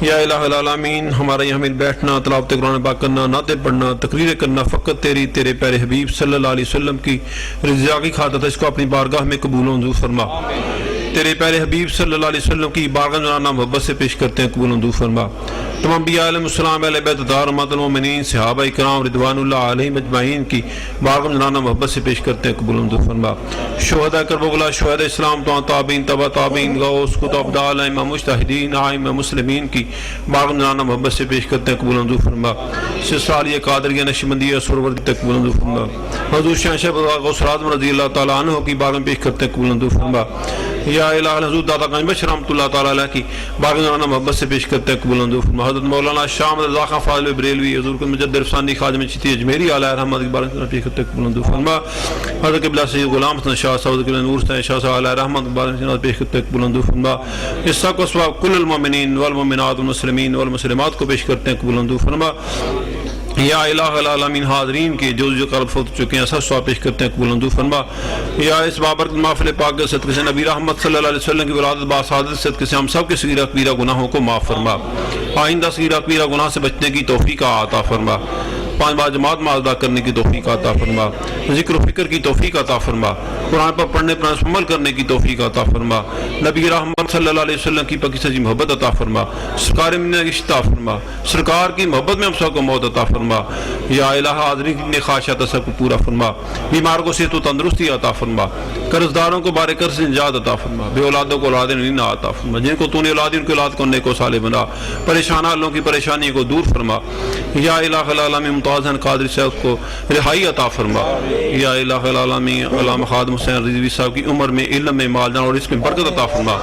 یا الہ العالمین ہمارا یہاں مل بیٹھنا تلاوت قرآن پاک کرنا نعتیں پڑھنا تقریریں کرنا فقط تیرے پیارے حبیب صلی اللہ علیہ وسلم کی رضا کی خاطر اس کو اپنی بارگاہ میں قبول و منظور فرما. تیرے پیارے حبیب صلی اللہ علیہ وسلم کی بارگاہ جاننا محبت سے پیش کرتے ہیں قبول و منظور فرما. تمام انبیاء علیہ السلام اہل بیت اطہار امہات المومنین صحابہ کرام رضوان اللہ علیہم اجمعین کی بارگاہ جاننا محبت سے پیش کرتے ہیں قبول و منظور فرما. شہداء کربلا شہداء اسلام تابعین تبع تابعین غوث کتب ابدال ائمہ مجتہدین ائمہ مسلمین کی بارگاہ جاننا محبت سے پیش کرتے ہیں قبول و منظور فرما. سلسلہ قادریہ نقشبندیہ سرورد قبول و منظور فرما. حضور شہنشاہ غوث اعظم رضی اللہ تعالیٰ عنہ کی بارگاہ میں پیش کرتے ہیں قبول و منظور فرما. یا الہ حضور داتا گنج بخش رحمۃ اللہ تعالیٰ علیہ کی بارگاہ جاننا محبت سے پیش کرتے ہیں قبول و منظور فرما. حضرت مولانا شاہ احمد رضا خان فاضل بریلوی حضور کے مجدد رفسانی خادم چشتی اجمیری علیہ رحمت کی بارگاہ جاننا پیش کرتے ہیں قبول و منظور فرما. حضرت قبلہ سید غلام حسن شاہ صاحب قبلہ نور حسین شاہ صاحب علیہ رحمت کی بارگاہ جاننا پیش کرتے ہیں قبول و منظور فرما. اس سب کو اسباب کل المؤمنین والمؤمنات والمسلمین والمسلمات کو پیش کرتے ہیں قبول و منظور فرما. یا الہ العالمین حاضرین کے جو قرب فوت چکے ہیں سب سوال پیش کرتے ہیں قبول منظور فرما. یا اس بابرکت محفل پاک کے صدقے سے نبی رحمت صلی اللہ علیہ وسلم کی ولادت باسعادت صدقے سے ہم سب کے صغیرہ کبیرہ گناہوں کو معاف فرما. آئندہ صغیرہ کبیرہ گناہ سے بچنے کی توفیق عطا فرما. 5 بار جماعت میں ادا کرنے کی توفیق عطا فرما. ذکر و فکر کی توفیق عطا فرما. قرآن پر پڑھنے پر عمل کرنے کی توفیق عطا فرما. نبی رحمت صلی اللہ علیہ وسلم کی پاکی سچی محبت عطا فرما. سرکار مدینہ کی عطا فرما. سرکار کی محبت میں ہم سب کو موت عطا فرما. یا الہ حاضرین کی خواہشات سب کو پورا فرما. بیمار کو صحت و تندرستی عطا فرما. قرض داروں کو بارے قرض سے نجات عطا فرما. بے اولادوں کو اولاد نعمت عطا فرما. جن کو تو نے اولاد ان کی اولاد کو نیک و صالح بنا. پریشان حالوں کی پریشانی کو دور فرما. یا الہ العالمین ممتازن قادری صاحب کو رہائی عطا فرما. یا الہ العالمین علامہ خادم حسین رضوی صاحب کی عمر میں علم میں مال جان اور اس میں برکت عطا فرما.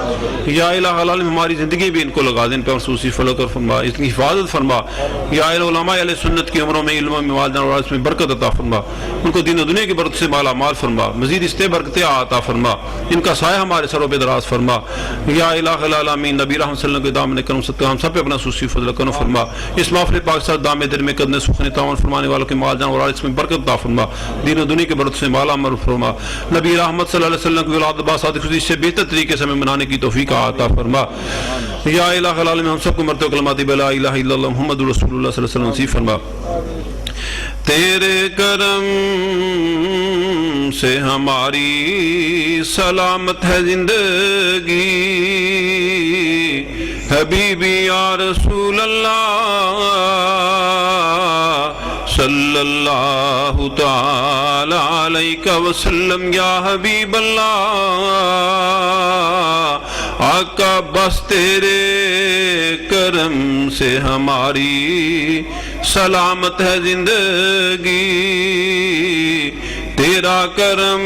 یا الہ العالمین ہماری زندگی بھی ان کو لگا دے. ان پہ خصوصی فضل کر فرما. اس کی حفاظت فرما. یا علماء اہل سنت کی عمروں میں علم میں مال جان اور اس میں برکت عطا فرما. ان کو دین و دنیا کی برکت سے مالا مال فرما. مزید اس برکتیں عطا فرما. ان کا سایہ ہمارے سروں پہ دراز فرما. یا الہ العالمین نبی رحمت صلی اللہ علیہ وسلم کے دامن کرم صدقہ ہم سب پہ اپنا خصوصی فضل کرم فرما. اس محفل پاک ساتھ دامے دل میں قدنے سخن تعاون فرمانے والوں کے مال جان اور اس میں برکت عطا فرما. دین و دنیا کی برکت سے مالا مال فرما. نبی رحمت صلی اللہ علیہ وسلم کی ولادت باسعادت خوشی سے بہتر طریقے سے ہمیں منانے کی توفیق عطا فرما. یا الہ العالمین ہم سب کو مرتے کلمات لا الہ الا اللہ محمد رسول اللہ صلی اللہ علیہ وسلم نصیب فرما. تیرے کرم سے ہماری سلامت ہے زندگی. حبیبی یا رسول اللہ صلی اللہ تعالی علیہ وسلم. یا حبیب اللہ آقا بس تیرے کرم سے ہماری سلامت ہے زندگی. تیرا کرم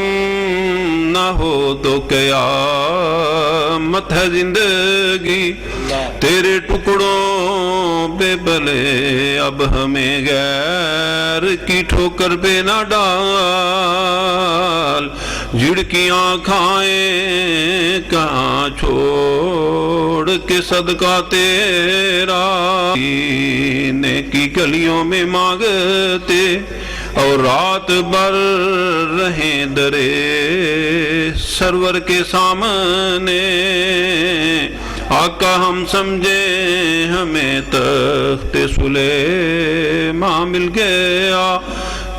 نہ ہو تو قیامت ہے زندگی. تیرے ٹکڑوں پہ بلے اب ہمیں غیر کی ٹھوکر پہ نہ ڈال. جھڑکیاں کھائیں کہاں چھوڑ کے صدقہ تیرا. نیکی گلیوں میں مانگتے اور رات بھر رہیں درے سرور کے سامنے. آقا ہم سمجھے ہمیں تخت سلیمان مل گیا.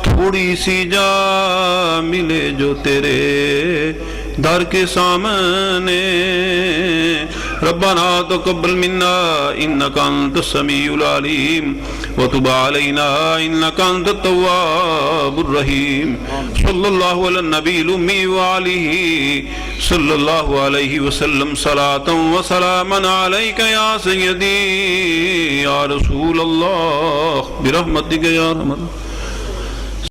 تھوڑی سی جا ملے جو تیرے در کے سامنے. ربنا تقبل منا انك انت السميع العليم وتب علينا انك انت التواب الرحيم. صلى الله على النبي الامي وعليه صلى الله عليه وسلم صلاة وسلاما عليك يا سيدي يا رسول الله برحمتك يا رحمت.